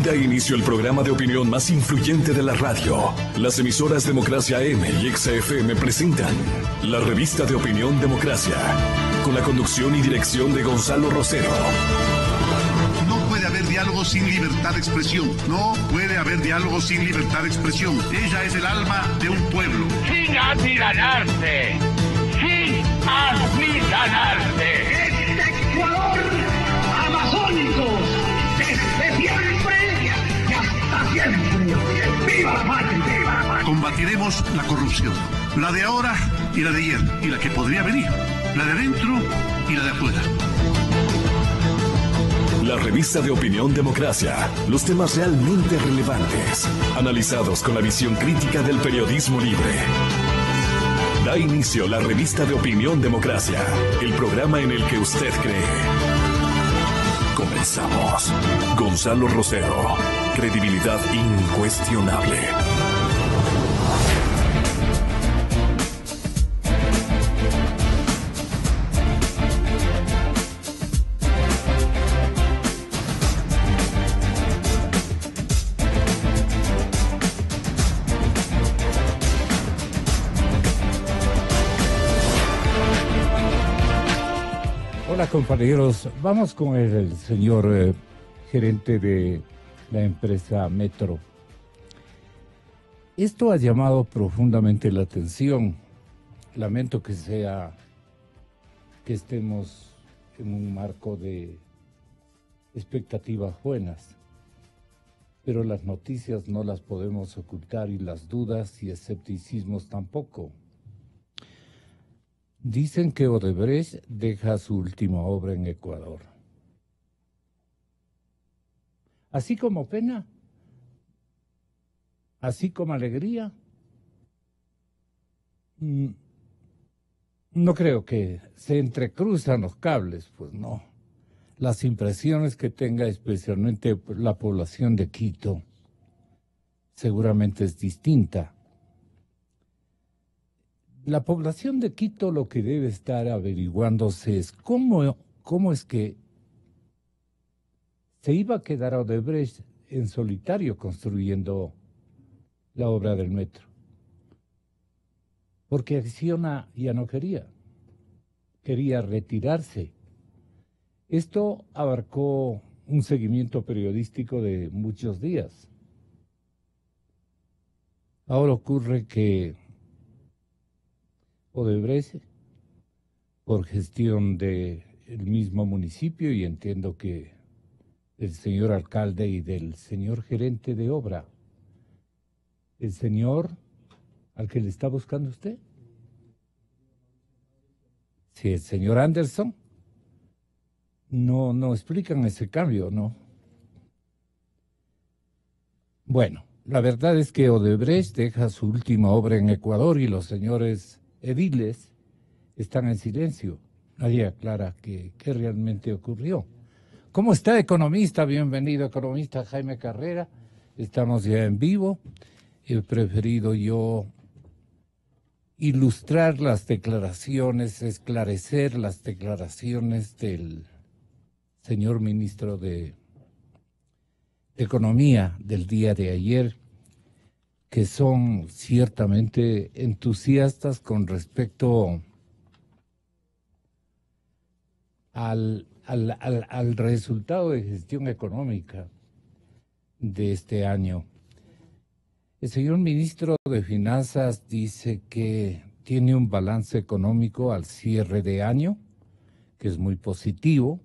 Da inicio el programa de opinión más influyente de la radio. Las emisoras Democracia AM y XFM presentan la revista de opinión Democracia, con la conducción y dirección de Gonzalo Rosero. No puede haber diálogo sin libertad de expresión. No puede haber diálogo sin libertad de expresión. Ella es el alma de un pueblo. Sin amilanarse. Sin amilanarse. Este Ecuador amazónico, desde siempre y hasta siempre. ¡Viva la patria! Combatiremos la corrupción. La de ahora y la de ayer. Y la que podría venir. La de adentro y la de afuera. La revista de opinión Democracia. Los temas realmente relevantes, analizados con la visión crítica del periodismo libre. Da inicio la revista de opinión Democracia, el programa en el que usted cree. Comenzamos. Gonzalo Rosero, credibilidad incuestionable. Hola compañeros, vamos con el señor gerente de la empresa Metro. Esto ha llamado profundamente la atención. Lamento que estemos en un marco de expectativas buenas, pero las noticias no las podemos ocultar y las dudas y escepticismos tampoco. Dicen que Odebrecht deja su última obra en Ecuador. Así como pena, así como alegría. No creo que se entrecruzan los cables, pues no. Las impresiones que tenga especialmente la población de Quito seguramente es distinta. La población de Quito lo que debe estar averiguándose es cómo es que se iba a quedar Odebrecht en solitario construyendo la obra del metro. Porque Acciona ya no quería retirarse. Esto abarcó un seguimiento periodístico de muchos días. Ahora ocurre que Odebrecht, por gestión del mismo municipio, y entiendo que del señor alcalde y del señor gerente de obra, el señor al que le está buscando usted. Sí, el señor Anderson. No explican ese cambio, ¿no? Bueno, la verdad es que Odebrecht deja su última obra en Ecuador y los señores ediles están en silencio. Nadie aclara qué realmente ocurrió. ¿Cómo está, economista? Bienvenido, economista Jaime Carrera. Estamos ya en vivo. He preferido yo ilustrar las declaraciones, esclarecer las declaraciones del señor ministro de Economía del día de ayer, que son ciertamente entusiastas con respecto al resultado de gestión económica de este año. El señor ministro de Finanzas dice que tiene un balance económico al cierre de año, que es muy positivo.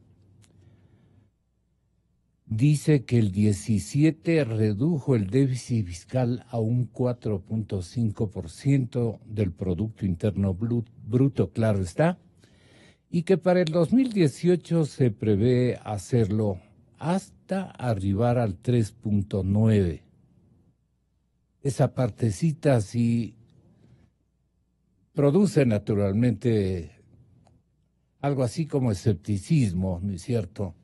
Dice que el 17 redujo el déficit fiscal a un 4.5% del Producto Interno Bruto, claro está, y que para el 2018 se prevé hacerlo hasta arribar al 3.9%. Esa partecita sí produce naturalmente algo así como escepticismo, ¿no es cierto?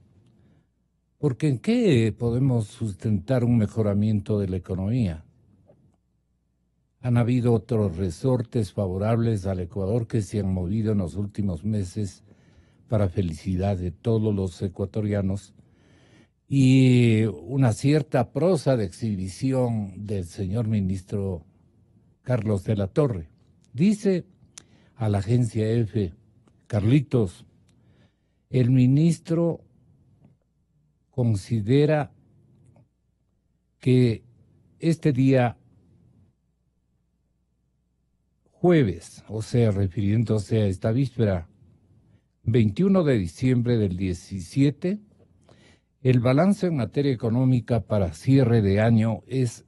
Porque ¿en qué podemos sustentar un mejoramiento de la economía? Han habido otros resortes favorables al Ecuador que se han movido en los últimos meses para felicidad de todos los ecuatorianos y una cierta prosa de exhibición del señor ministro Carlos de la Torre. Dice a la agencia EFE, Carlitos, el ministro considera que este día jueves, o sea, refiriéndose a esta víspera, 21 de diciembre del 17, el balance en materia económica para cierre de año es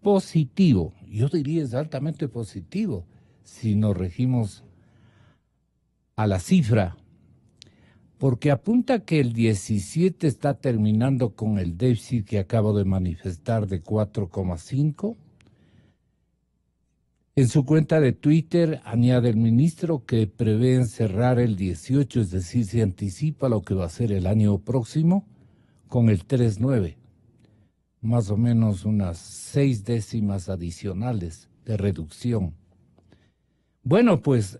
positivo. Yo diría es altamente positivo si nos regimos a la cifra, porque apunta que el 17 está terminando con el déficit que acabo de manifestar de 4,5. En su cuenta de Twitter añade el ministro que prevé cerrar el 18, es decir, se anticipa lo que va a ser el año próximo, con el 3,9, más o menos unas 6 décimas adicionales de reducción. Bueno, pues,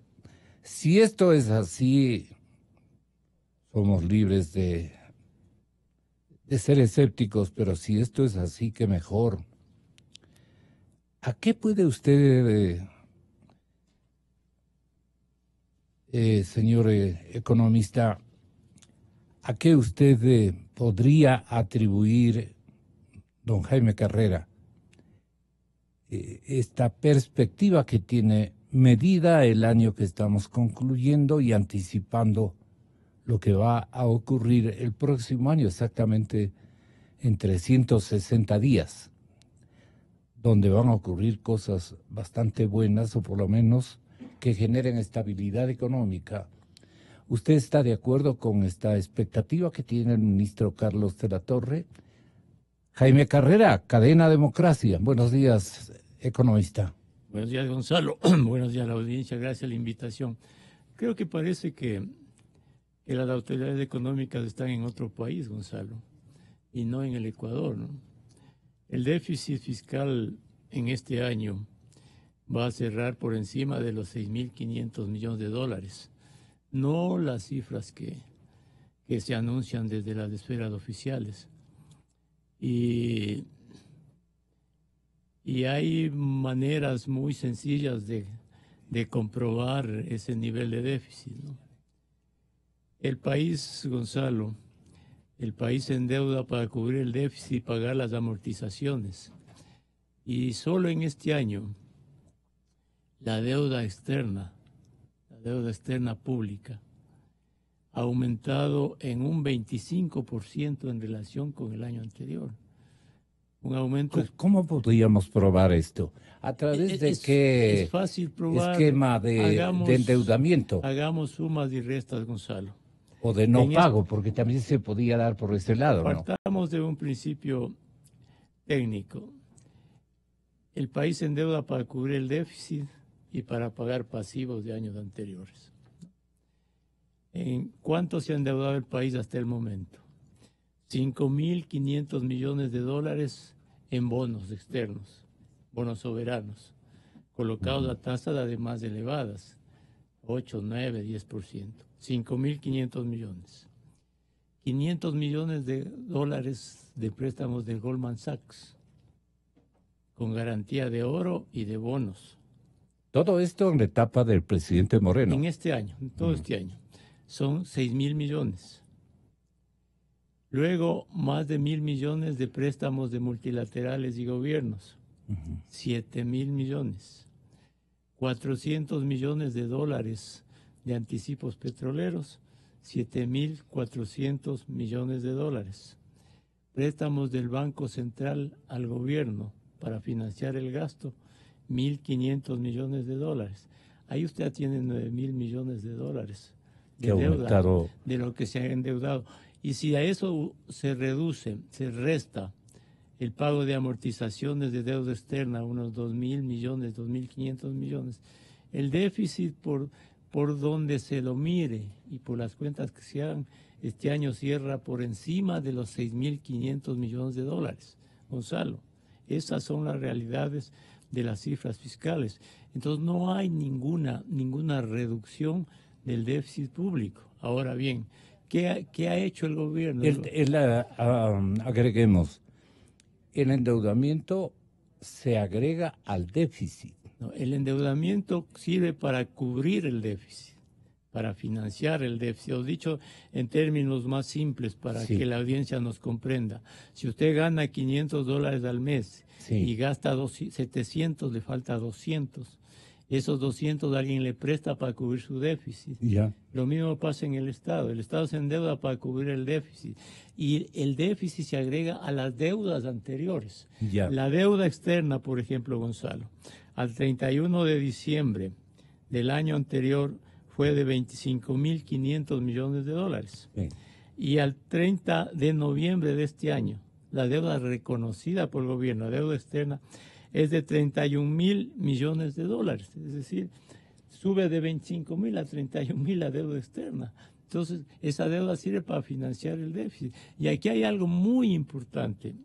si esto es así, somos libres de ser escépticos, pero si esto es así, qué mejor. ¿A qué puede usted, señor economista, a qué usted podría atribuir, don Jaime Carrera, esta perspectiva que tiene medida el año que estamos concluyendo y anticipando lo que va a ocurrir el próximo año, exactamente en 360 días, donde van a ocurrir cosas bastante buenas, o por lo menos que generen estabilidad económica? ¿Usted está de acuerdo con esta expectativa que tiene el ministro Carlos de la Torre? Jaime Carrera, Cadena Democracia. Buenos días, economista. Buenos días, Gonzalo. Buenos días a la audiencia. Gracias a la invitación. Creo que parece que las autoridades económicas están en otro país, Gonzalo, y no en el Ecuador, ¿no? El déficit fiscal en este año va a cerrar por encima de los 6.500 millones de dólares. No las cifras que se anuncian desde las esferas oficiales. Y hay maneras muy sencillas de comprobar ese nivel de déficit, ¿no? El país, Gonzalo, el país se endeuda para cubrir el déficit y pagar las amortizaciones. Y solo en este año, la deuda externa pública, ha aumentado en un 25% en relación con el año anterior. Un aumento. ¿Cómo podríamos probar esto? ¿A través de qué es fácil probar, esquema de endeudamiento? Hagamos sumas y restas, Gonzalo. O de no pago, porque también se podía dar por ese lado, ¿no? Partamos de un principio técnico. El país se endeuda para cubrir el déficit y para pagar pasivos de años anteriores. ¿En cuánto se ha endeudado el país hasta el momento? 5.500 millones de dólares en bonos externos, bonos soberanos, colocados a tasas además elevadas, 8, 9, 10%. 5.500 millones. 500 millones de dólares de préstamos de Goldman Sachs, con garantía de oro y de bonos. Todo esto en la etapa del presidente Moreno. En este año, en todo este año, son 6.000 millones. Luego, más de 1.000 millones de préstamos de multilaterales y gobiernos, 7.000 millones. 400 millones de dólares de anticipos petroleros, 7.400 millones de dólares. Préstamos del Banco Central al gobierno para financiar el gasto, 1.500 millones de dólares. Ahí usted tiene 9.000 millones de dólares de deuda, de lo que se ha endeudado. Y si a eso se reduce, se resta el pago de amortizaciones de deuda externa, unos 2.000 millones, 2.500 millones, el déficit por donde se lo mire y por las cuentas que se hagan, este año cierra por encima de los 6.500 millones de dólares. Gonzalo, esas son las realidades de las cifras fiscales. Entonces no hay ninguna reducción del déficit público. Ahora bien, ¿Qué ha hecho el gobierno? Agreguemos, el endeudamiento se agrega al déficit. No, el endeudamiento sirve para cubrir el déficit, para financiar el déficit. O dicho en términos más simples para que la audiencia nos comprenda. Si usted gana $500 al mes y gasta 700, le falta 200. Esos 200 alguien le presta para cubrir su déficit. Lo mismo pasa en el Estado. El Estado se endeuda para cubrir el déficit. Y el déficit se agrega a las deudas anteriores. La deuda externa, por ejemplo, Gonzalo, al 31 de diciembre del año anterior fue de $25.500 millones. Y al 30 de noviembre de este año, la deuda reconocida por el gobierno, la deuda externa, es de $31.000 millones. Es decir, sube de 25.000 a 31.000 la deuda externa. Entonces, esa deuda sirve para financiar el déficit. Y aquí hay algo muy importante,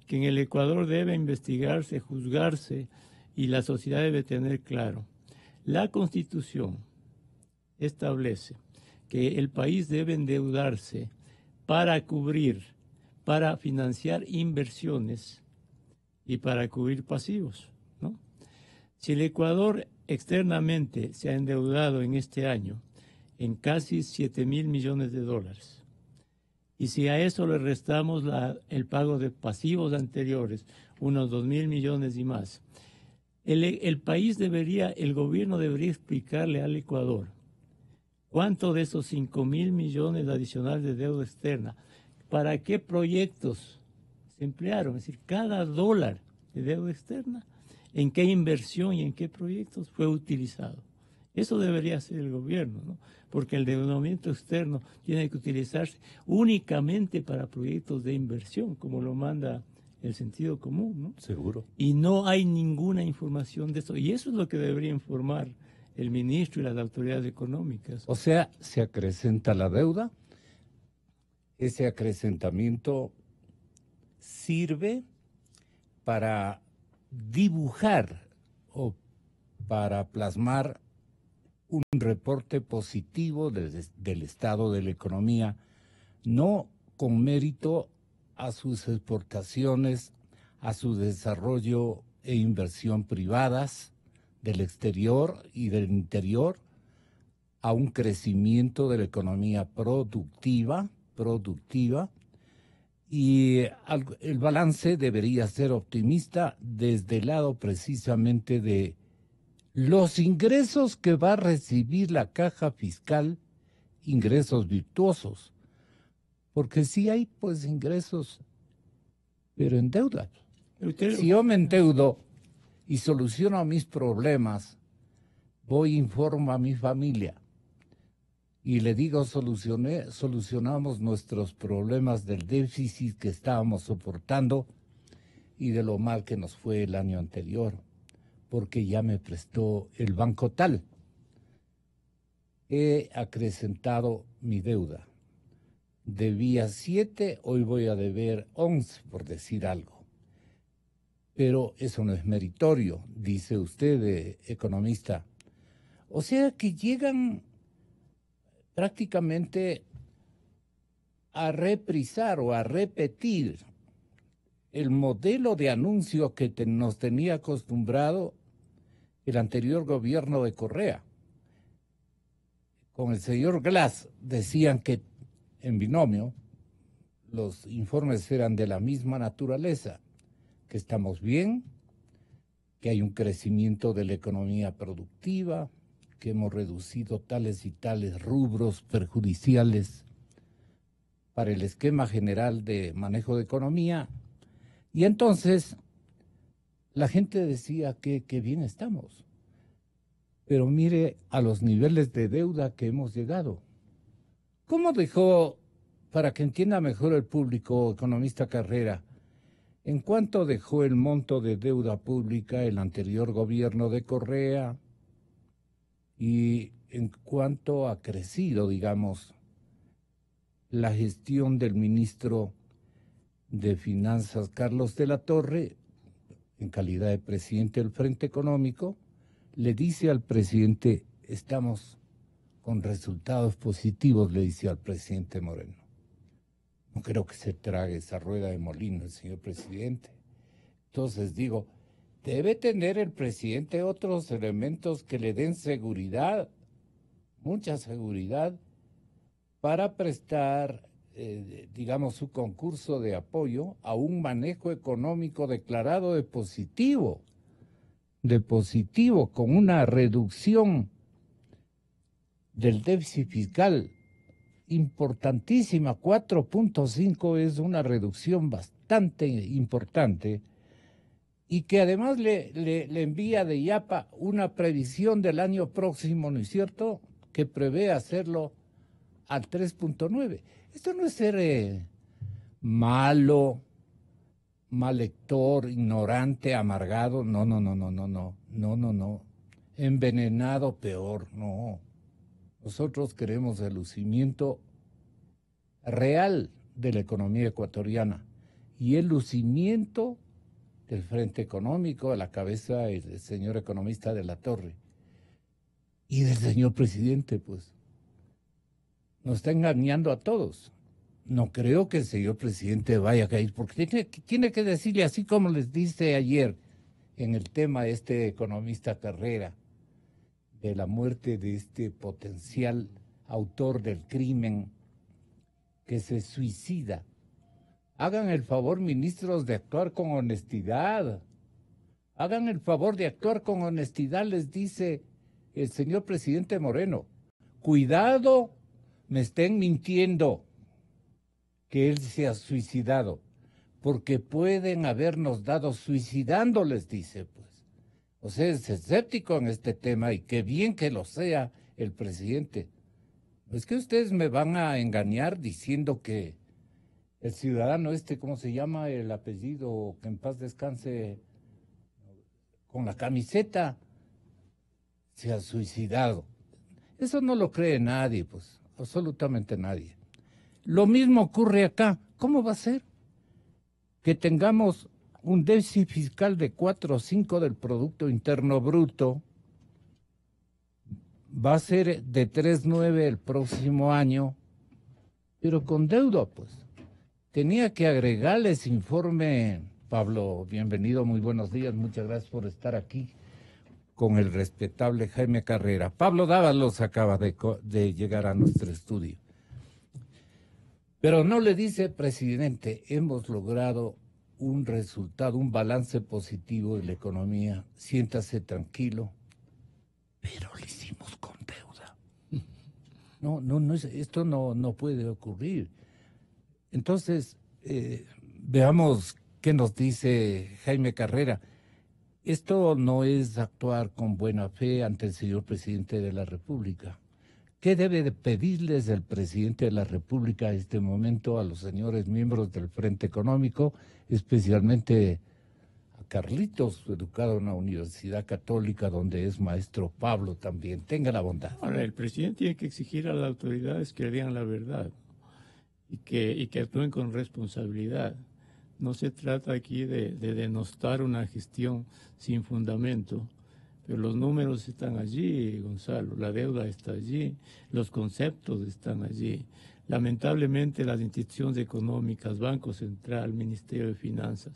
que en el Ecuador debe investigarse, juzgarse, y la sociedad debe tener claro. La Constitución establece que el país debe endeudarse para cubrir, para financiar inversiones y para cubrir pasivos, ¿no? Si el Ecuador externamente se ha endeudado en este año en casi $7.000 millones, y si a eso le restamos el pago de pasivos anteriores, unos 2.000 millones y más, el gobierno debería explicarle al Ecuador cuánto de esos 5.000 millones adicionales de deuda externa, para qué proyectos se emplearon, es decir, cada dólar de deuda externa, en qué inversión y en qué proyectos fue utilizado. Eso debería hacer el gobierno, ¿no? Porque el endeudamiento externo tiene que utilizarse únicamente para proyectos de inversión, como lo manda el sentido común, ¿no? Seguro. Y no hay ninguna información de eso. Y eso es lo que debería informar el ministro y las autoridades económicas. O sea, se acrecenta la deuda. Ese acrecentamiento sirve para dibujar o para plasmar un reporte positivo del estado de la economía, no con mérito a sus exportaciones, a su desarrollo e inversión privadas del exterior y del interior, a un crecimiento de la economía productiva, y el balance debería ser optimista desde el lado precisamente de los ingresos que va a recibir la caja fiscal, ingresos virtuosos, porque sí hay pues ingresos, pero en deuda. Si yo me endeudo y soluciono mis problemas, voy e informo a mi familia y le digo, solucionamos nuestros problemas del déficit que estábamos soportando y de lo mal que nos fue el año anterior, porque ya me prestó el banco tal. He acrecentado mi deuda. Debía 7, hoy voy a deber 11, por decir algo. Pero eso no es meritorio, dice usted, economista. O sea que llegan prácticamente a reprisar o a repetir el modelo de anuncio que nos tenía acostumbrado el anterior gobierno de Correa. Con el señor Glass decían que en binomio los informes eran de la misma naturaleza, que estamos bien, que hay un crecimiento de la economía productiva, que hemos reducido tales y tales rubros perjudiciales para el esquema general de manejo de economía. Y entonces la gente decía que bien estamos. Pero mire a los niveles de deuda que hemos llegado. ¿Cómo dejó, para que entienda mejor el público, economista Carrera, en cuánto dejó el monto de deuda pública el anterior gobierno de Correa y en cuánto ha crecido, digamos, la gestión del ministro de Finanzas, Carlos de la Torre, en calidad de presidente del Frente Económico, le dice al presidente, estamos con resultados positivos, le dice al presidente Moreno. No creo que se trague esa rueda de molino el señor presidente. Entonces digo, debe tener el presidente otros elementos que le den seguridad, mucha seguridad, para prestar, digamos, su concurso de apoyo a un manejo económico declarado de positivo, con una reducción del déficit fiscal importantísima. 4.5 es una reducción bastante importante, y que además le envía de Yapa una previsión del año próximo, ¿no es cierto?, que prevé hacerlo al 3.9. Esto no es ser malo, mal lector, ignorante, amargado, no, envenenado, peor, no. Nosotros queremos el lucimiento real de la economía ecuatoriana y el lucimiento del Frente Económico a la cabeza del señor economista de la Torre y del señor presidente, pues. Nos está engañando a todos. No creo que el señor presidente vaya a caer, porque tiene que decirle, así como les dice ayer en el tema de este economista Carrera, de la muerte de este potencial autor del crimen que se suicida. Hagan el favor, ministros, de actuar con honestidad. Hagan el favor de actuar con honestidad, les dice el señor presidente Moreno. Cuidado, me estén mintiendo que él se ha suicidado, porque pueden habernos dado suicidando, les dice, pues. O sea, es escéptico en este tema, y qué bien que lo sea el presidente. Es que ustedes me van a engañar diciendo que el ciudadano ¿cómo se llama el apellido? Que en paz descanse, con la camiseta, se ha suicidado. Eso no lo cree nadie, pues, absolutamente nadie. Lo mismo ocurre acá. ¿Cómo va a ser que tengamos un déficit fiscal de 4 o 5 del Producto Interno Bruto? Va a ser de 3.9 el próximo año, pero con deuda, pues. Tenía que agregarle ese informe. Pablo, bienvenido, muy buenos días, muchas gracias por estar aquí con el respetable Jaime Carrera. Pablo Dávalos acaba de llegar a nuestro estudio. Pero no le dice, presidente, hemos logrado un resultado, un balance positivo de la economía, siéntase tranquilo, pero lo hicimos con deuda. No, esto no puede ocurrir. Entonces, veamos qué nos dice Jaime Carrera. Esto no es actuar con buena fe ante el señor presidente de la República. ¿Qué debe de pedirles el presidente de la República a este momento a los señores miembros del Frente Económico, especialmente a Carlitos, educado en una universidad católica donde es maestro Pablo también? Tenga la bondad. Ahora, el presidente tiene que exigir a las autoridades que digan la verdad y que actúen con responsabilidad. No se trata aquí de denostar una gestión sin fundamento. Pero los números están allí, Gonzalo, la deuda está allí, los conceptos están allí. Lamentablemente las instituciones económicas, Banco Central, Ministerio de Finanzas,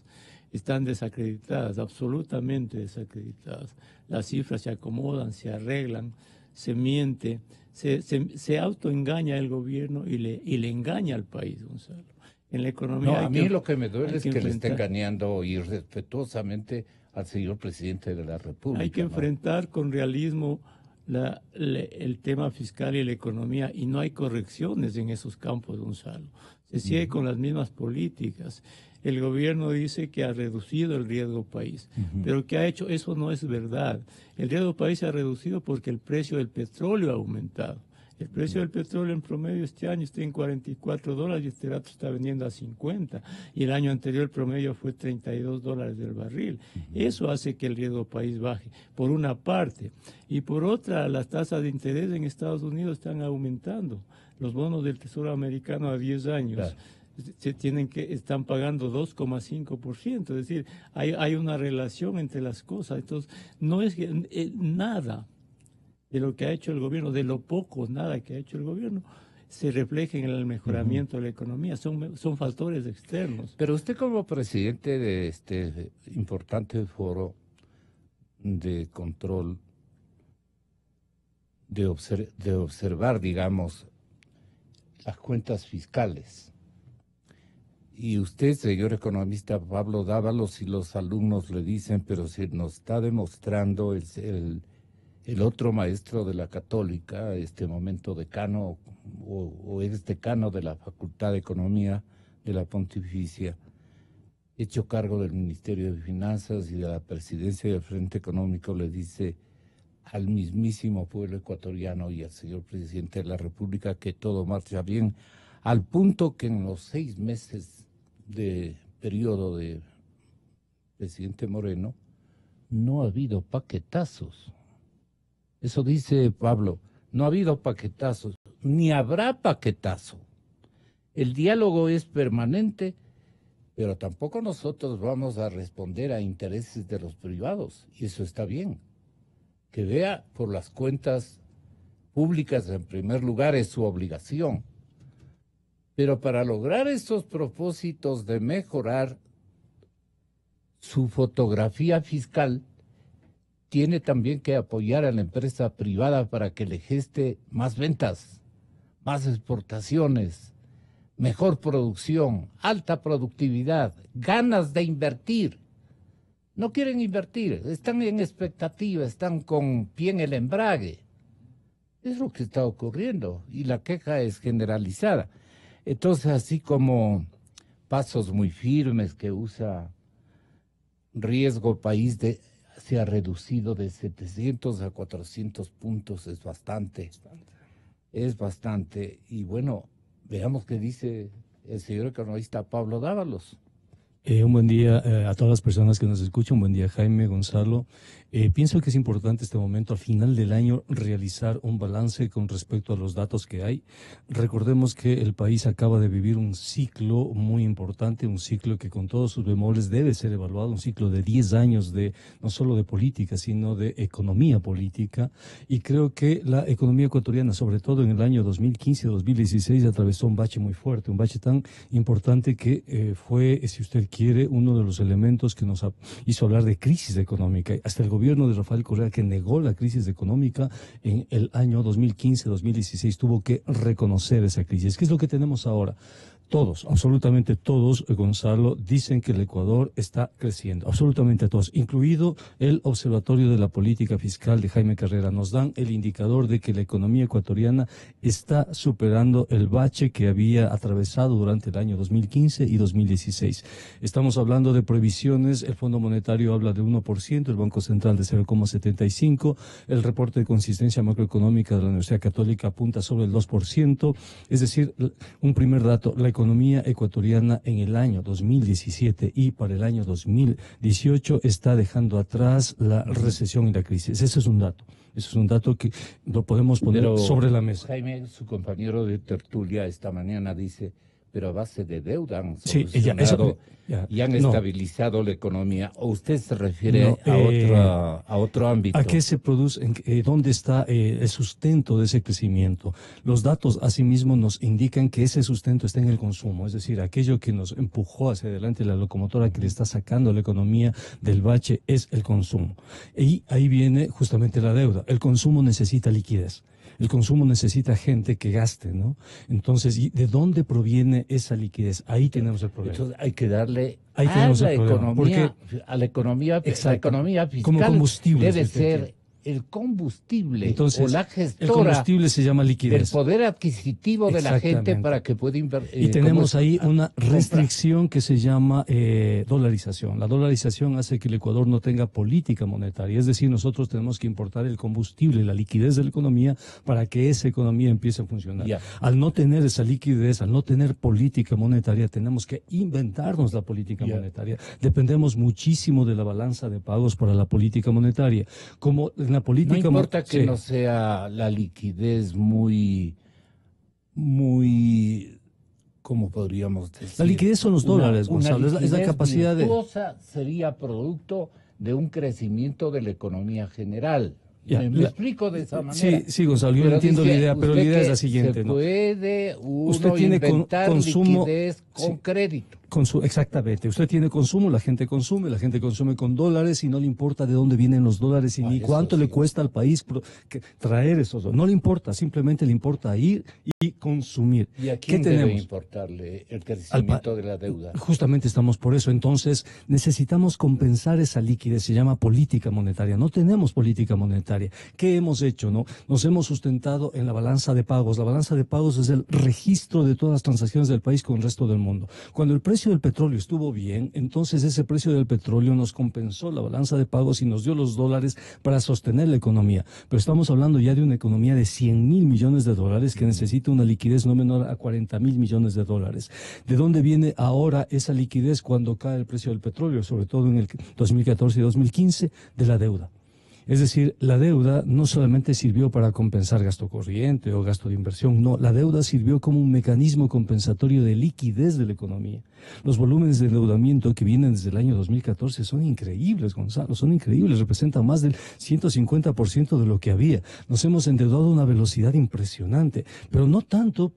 están desacreditadas, absolutamente desacreditadas. Las cifras se acomodan, se arreglan, se miente, se autoengaña el gobierno y le engaña al país, Gonzalo. En la economía a mí lo que me duele es que le esté engañando irrespetuosamente al señor presidente de la República. Hay que enfrentar con realismo el tema fiscal y la economía, y no hay correcciones en esos campos, Gonzalo. Se sigue con las mismas políticas. El gobierno dice que ha reducido el riesgo país, pero ¿qué ha hecho? Eso no es verdad. El riesgo país se ha reducido porque el precio del petróleo ha aumentado. El precio del petróleo en promedio este año está en $44 y este rato está vendiendo a 50. Y el año anterior el promedio fue $32 del barril. Eso hace que el riesgo país baje, por una parte. Y por otra, las tasas de interés en Estados Unidos están aumentando. Los bonos del Tesoro americano a 10 años. Claro. Están pagando 2,5%, es decir, hay una relación entre las cosas. Entonces, no es nada de lo que ha hecho el gobierno, de lo poco, nada que ha hecho el gobierno, se refleja en el mejoramiento de la economía. Son factores externos. Pero usted como presidente de este importante foro de control, de observar, digamos, las cuentas fiscales, y usted, señor economista Pablo Dávalos, y los alumnos le dicen, pero si nos está demostrando el otro maestro de la Católica, este momento decano o ex decano de la Facultad de Economía de la Pontificia, hecho cargo del Ministerio de Finanzas y de la presidencia del Frente Económico, le dice al mismísimo pueblo ecuatoriano y al señor presidente de la República que todo marcha bien, al punto que en los 6 meses de periodo de presidente Moreno no ha habido paquetazos. Eso dice Pablo, no ha habido paquetazos, ni habrá paquetazo. El diálogo es permanente, pero tampoco nosotros vamos a responder a intereses de los privados, y eso está bien. Que vea por las cuentas públicas en primer lugar es su obligación. Pero para lograr esos propósitos de mejorar su fotografía fiscal, tiene también que apoyar a la empresa privada para que le geste más ventas, más exportaciones, mejor producción, alta productividad, ganas de invertir. No quieren invertir, están en expectativa, están con pie en el embrague. Es lo que está ocurriendo y la queja es generalizada. Entonces, así como pasos muy firmes que usa Riesgo País se ha reducido de 700 a 400 puntos, es bastante. Es bastante. Y bueno, veamos qué dice el señor economista Pablo Dávalos. Un buen día a todas las personas que nos escuchan. Un buen día, Jaime, Gonzalo. Pienso que es importante este momento, al final del año, realizar un balance con respecto a los datos que hay. Recordemos que el país acaba de vivir un ciclo muy importante, un ciclo que con todos sus bemoles debe ser evaluado, un ciclo de 10 años de no solo de política, sino de economía política. Y creo que la economía ecuatoriana, sobre todo en el año 2015-2016, atravesó un bache muy fuerte, un bache tan importante que fue, si usted quiere, uno de los elementos que nos hizo hablar de crisis económica. Hasta el gobierno de Rafael Correa, que negó la crisis económica en el año 2015-2016, tuvo que reconocer esa crisis. ¿Qué es lo que tenemos ahora? Todos, absolutamente todos, Gonzalo, dicen que el Ecuador está creciendo, absolutamente todos, incluido el Observatorio de la Política Fiscal de Jaime Carrera. Nos dan el indicador de que la economía ecuatoriana está superando el bache que había atravesado durante el año 2015 y 2016. Estamos hablando de previsiones, el Fondo Monetario habla de 1%, el Banco Central de 0,75%, el reporte de consistencia macroeconómica de la Universidad Católica apunta sobre el 2%, es decir, un primer dato, la economía ecuatoriana en el año 2017 y para el año 2018 está dejando atrás la recesión y la crisis. Ese es un dato. Eso es un dato que lo podemos poner sobre la mesa. Jaime, su compañero de tertulia esta mañana dice, pero a base de deuda han sí, solucionado y han estabilizado la economía. ¿O usted se refiere a otro ámbito? ¿A qué se produce? ¿Dónde está el sustento de ese crecimiento? Los datos asimismo nos indican que ese sustento está en el consumo, es decir, aquello que nos empujó hacia adelante, la locomotora que le está sacando a la economía del bache es el consumo. Y ahí viene justamente la deuda. El consumo necesita liquidez. El consumo necesita gente que gaste, ¿no? Entonces, ¿y de dónde proviene esa liquidez? Ahí tenemos el problema. Entonces hay que darle a la economía fiscal como combustible, debe ser el combustible. Entonces, o la gestora, el combustible se llama liquidez. Del poder adquisitivo de la gente para que pueda invertir. Y tenemos ahí una restricción que se llama dolarización. La dolarización hace que el Ecuador no tenga política monetaria. Es decir, nosotros tenemos que importar el combustible, la liquidez de la economía para que esa economía empiece a funcionar. Ya. Al no tener esa liquidez, al no tener política monetaria, tenemos que inventarnos la política monetaria. Dependemos muchísimo de la balanza de pagos para la política monetaria. Como la política no importa que no sea la liquidez muy, ¿cómo podríamos decir? La liquidez son los dólares, Gonzalo, es la capacidad sería producto de un crecimiento de la economía general. Me explico de esa manera. Sí, Gonzalo, yo entiendo la idea, pero la idea es la siguiente. Se puede usted tiene inventar consumo, liquidez con crédito. Exactamente. Usted tiene consumo, la gente consume con dólares y no le importa de dónde vienen los dólares y ni cuánto le cuesta al país traer esos dólares. No le importa, simplemente le importa ir y consumir. ¿Y a quién debe importarle el crecimiento de la deuda? Justamente estamos por eso. Entonces, necesitamos compensar esa liquidez. Se llama política monetaria. No tenemos política monetaria. ¿Qué hemos hecho, no? Nos hemos sustentado en la balanza de pagos. La balanza de pagos es el registro de todas las transacciones del país con el resto del mundo. Cuando el precio del petróleo estuvo bien, entonces ese precio del petróleo nos compensó la balanza de pagos y nos dio los dólares para sostener la economía. Pero estamos hablando ya de una economía de 100.000 millones de dólares que necesita una liquidez no menor a 40.000 millones de dólares. ¿De dónde viene ahora esa liquidez cuando cae el precio del petróleo? Sobre todo en el 2014 y 2015, de la deuda. Es decir, la deuda no solamente sirvió para compensar gasto corriente o gasto de inversión, no, la deuda sirvió como un mecanismo compensatorio de liquidez de la economía. Los volúmenes de endeudamiento que vienen desde el año 2014 son increíbles, Gonzalo, son increíbles, representan más del 150% de lo que había. Nos hemos endeudado a una velocidad impresionante, pero no tanto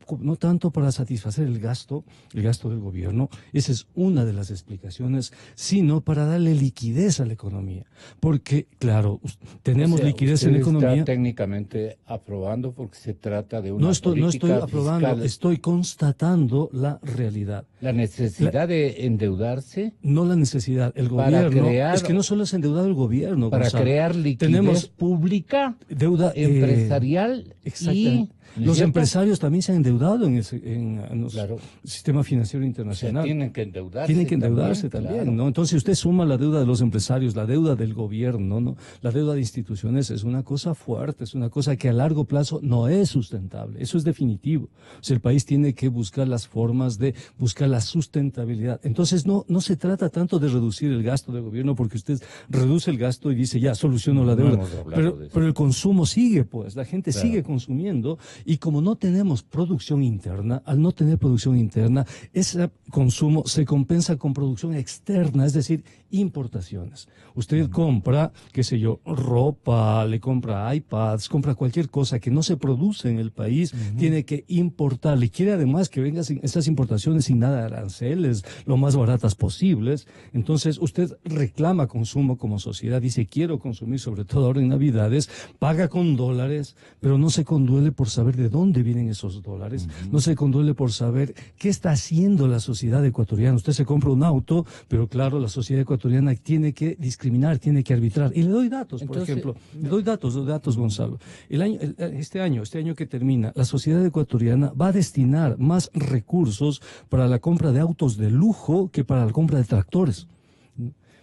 para satisfacer el gasto del gobierno, esa es una de las explicaciones, sino para darle liquidez a la economía. Porque, claro, tenemos liquidez en la economía. Está técnicamente aprobando porque se trata de una no estoy aprobando, fiscal. Estoy constatando la realidad. La necesidad de endeudarse. No la necesidad, el gobierno. Es que no solo es endeudado el gobierno. Para Gonzalo. Crear liquidez tenemos pública, deuda empresarial. Exactamente. Los empresarios también se han endeudado en el claro. sistema financiero internacional. O sea, tienen que endeudarse. Tienen que endeudarse también, claro. ¿no? Entonces usted suma la deuda de los empresarios, la deuda del gobierno, ¿no? La deuda de instituciones es una cosa fuerte, es una cosa que a largo plazo no es sustentable. Eso es definitivo. O sea, el país tiene que buscar las formas de buscar la sustentabilidad. Entonces no se trata tanto de reducir el gasto del gobierno porque usted reduce el gasto y dice ya soluciono la deuda. Pero el consumo sigue, pues, la gente sigue consumiendo. Y como no tenemos producción interna, al no tener producción interna, ese consumo se compensa con producción externa, es decir, importaciones. Usted compra, qué sé yo, ropa, le compra iPads, compra cualquier cosa que no se produce en el país, tiene que importar. Le quiere además que vengan esas importaciones sin nada de aranceles, lo más baratas posibles. Entonces, usted reclama consumo como sociedad, dice, quiero consumir, sobre todo ahora en Navidades, paga con dólares, pero no se conduele por saber de dónde vienen esos dólares, no se conduele por saber qué está haciendo la sociedad ecuatoriana. Usted se compra un auto, pero claro, la sociedad ecuatoriana tiene que discriminar, tiene que arbitrar. Y le doy datos, por ejemplo. Le doy datos, Gonzalo. Este año que termina, la sociedad ecuatoriana va a destinar más recursos para la compra de autos de lujo que para la compra de tractores.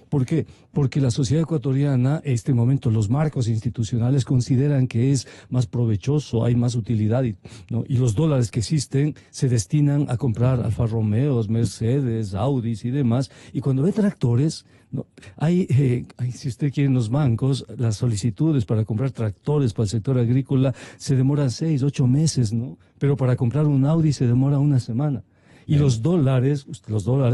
¿Por qué? Porque la sociedad ecuatoriana, en este momento, los marcos institucionales consideran que es más provechoso, hay más utilidad, ¿no? Y los dólares que existen se destinan a comprar Alfa Romeos, Mercedes, Audis y demás. Y cuando ve tractores, ¿no? Si usted quiere en los bancos, las solicitudes para comprar tractores para el sector agrícola se demoran 6, 8 meses, ¿no? Pero para comprar un Audi se demora una semana. Y los dólares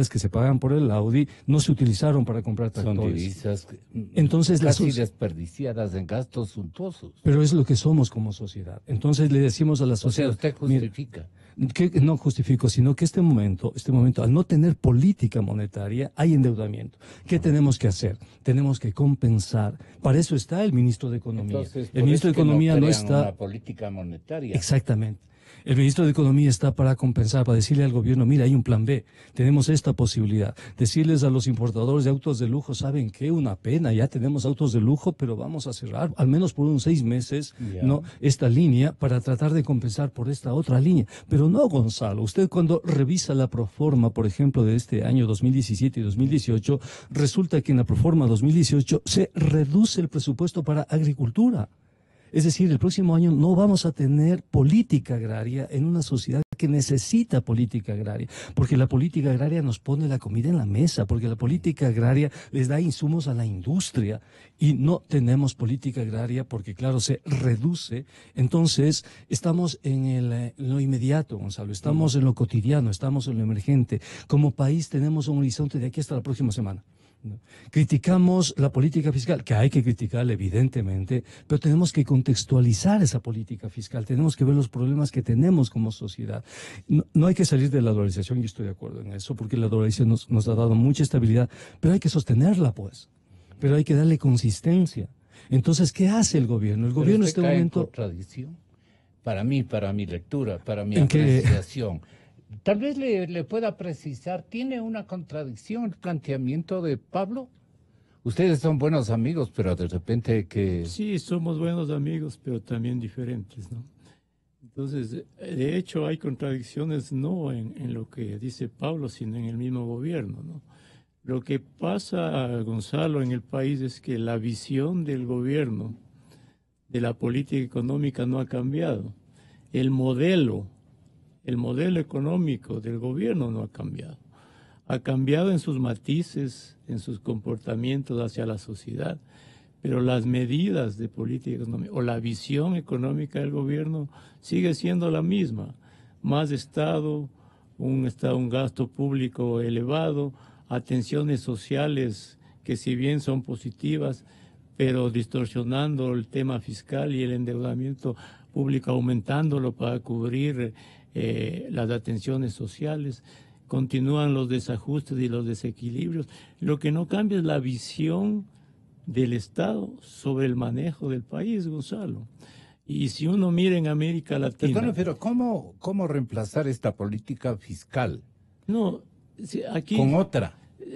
que se pagan por el Audi no se utilizaron para comprar tractores. Son divisas entonces, casi desperdiciadas en gastos suntuosos. Pero es lo que somos como sociedad. Entonces le decimos a la sociedad... O sea, usted justifica. Que no justifico, sino que este momento, al no tener política monetaria, hay endeudamiento. ¿Qué tenemos que hacer? Tenemos que compensar. Para eso está el ministro de Economía. Entonces, el ministro de Economía no está... una política monetaria. Exactamente. El ministro de Economía está para compensar, para decirle al gobierno, mira, hay un plan B, tenemos esta posibilidad. Decirles a los importadores de autos de lujo, ¿saben qué? Una pena, ya tenemos autos de lujo, pero vamos a cerrar, al menos por unos 6 meses, ¿no? Esta línea para tratar de compensar por esta otra línea. Pero no, Gonzalo, usted cuando revisa la proforma, por ejemplo, de este año 2017 y 2018, resulta que en la proforma 2018 se reduce el presupuesto para agricultura. Es decir, el próximo año no vamos a tener política agraria en una sociedad que necesita política agraria, porque la política agraria nos pone la comida en la mesa, porque la política agraria les da insumos a la industria y no tenemos política agraria porque, claro, se reduce. Entonces, estamos en lo inmediato, Gonzalo, estamos en lo cotidiano, estamos en lo emergente. Como país tenemos un horizonte de aquí hasta la próxima semana. Criticamos la política fiscal, que hay que criticarla evidentemente, pero tenemos que contextualizar esa política fiscal, tenemos que ver los problemas que tenemos como sociedad. No hay que salir de la dolarización, y estoy de acuerdo en eso, porque la dolarización nos ha dado mucha estabilidad, pero hay que sostenerla, pues. Pero hay que darle consistencia. Entonces, ¿qué hace el gobierno? El gobierno en este momento... ¿En contradicción? Para mí, para mi lectura, para mi apreciación. Tal vez le pueda precisar, ¿tiene una contradicción el planteamiento de Pablo? Ustedes son buenos amigos, pero de repente que... Sí, somos buenos amigos, pero también diferentes, ¿no? Entonces, de hecho, hay contradicciones no en lo que dice Pablo, sino en el mismo gobierno, ¿no? Lo que pasa, Gonzalo, en el país es que la visión del gobierno de la política económica no ha cambiado. El modelo económico del gobierno no ha cambiado. Ha cambiado en sus matices, en sus comportamientos hacia la sociedad, pero las medidas de política económica o la visión económica del gobierno sigue siendo la misma. Más Estado, un gasto público elevado, atenciones sociales que si bien son positivas, pero distorsionando el tema fiscal y el endeudamiento público, aumentándolo para cubrir las atenciones sociales. Continúan los desajustes y los desequilibrios. Lo que no cambia es la visión del Estado sobre el manejo del país, Gonzalo. Y si uno mira en América Latina... Perdón, pero ¿cómo reemplazar esta política fiscal? No, aquí... Con otra.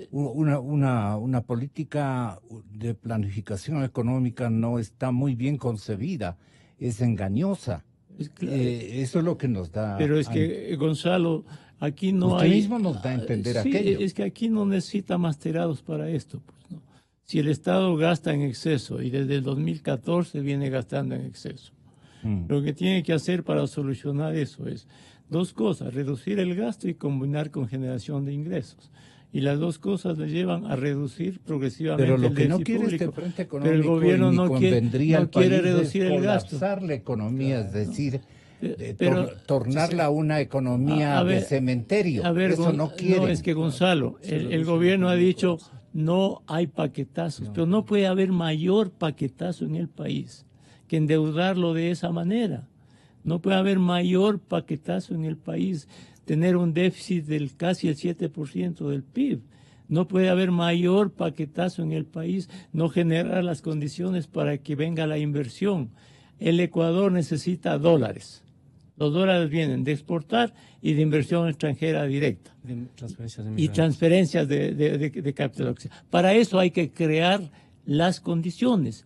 Una política de planificación económica no está muy bien concebida, es engañosa. Eso es lo que nos da... Pero es que, Gonzalo, aquí no Usted hay... mismo nos da a entender aquello. Es que aquí no necesita masterados para esto, pues, ¿no? Si el Estado gasta en exceso y desde el 2014 viene gastando en exceso, lo que tiene que hacer para solucionar eso es dos cosas: reducir el gasto y combinar con generación de ingresos. Y las dos cosas le llevan a reducir progresivamente pero lo el que déficit no quiere público. este frente económico, pero el gobierno no quiere reducir el gasto. Colapsar la economía, es decir, pero tornarla una economía de cementerio. Eso no quiere. No, es que Gonzalo, el gobierno ha dicho no hay paquetazos, pero no puede haber mayor paquetazo en el país que endeudarlo de esa manera. No puede haber mayor paquetazo en el país, tener un déficit del casi el 7% del PIB. No puede haber mayor paquetazo en el país, no generar las condiciones para que venga la inversión. El Ecuador necesita dólares. Los dólares vienen de exportar y de inversión extranjera directa. Y transferencias de capital. Para eso hay que crear las condiciones.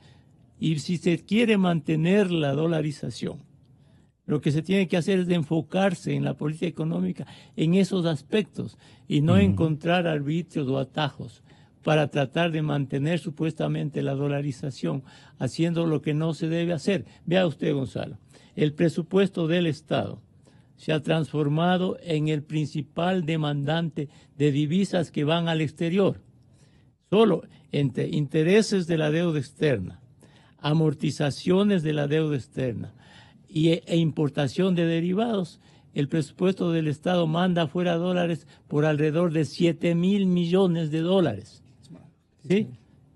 Y si se quiere mantener la dolarización, lo que se tiene que hacer es enfocarse en la política económica en esos aspectos y no encontrar arbitrios o atajos para tratar de mantener supuestamente la dolarización, haciendo lo que no se debe hacer. Vea usted, Gonzalo, el presupuesto del Estado se ha transformado en el principal demandante de divisas que van al exterior. Solo entre intereses de la deuda externa, amortizaciones de la deuda externa e importación de derivados, el presupuesto del Estado manda fuera dólares por alrededor de 7.000 millones de dólares. ¿Sí?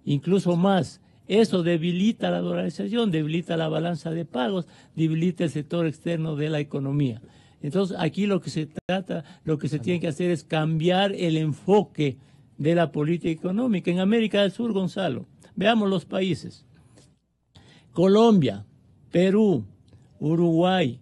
Incluso más. Eso debilita la dolarización, debilita la balanza de pagos, debilita el sector externo de la economía. Entonces, aquí lo que se trata, lo que se tiene que hacer es cambiar el enfoque de la política económica. En América del Sur, Gonzalo, veamos los países. Colombia, Perú, Uruguay,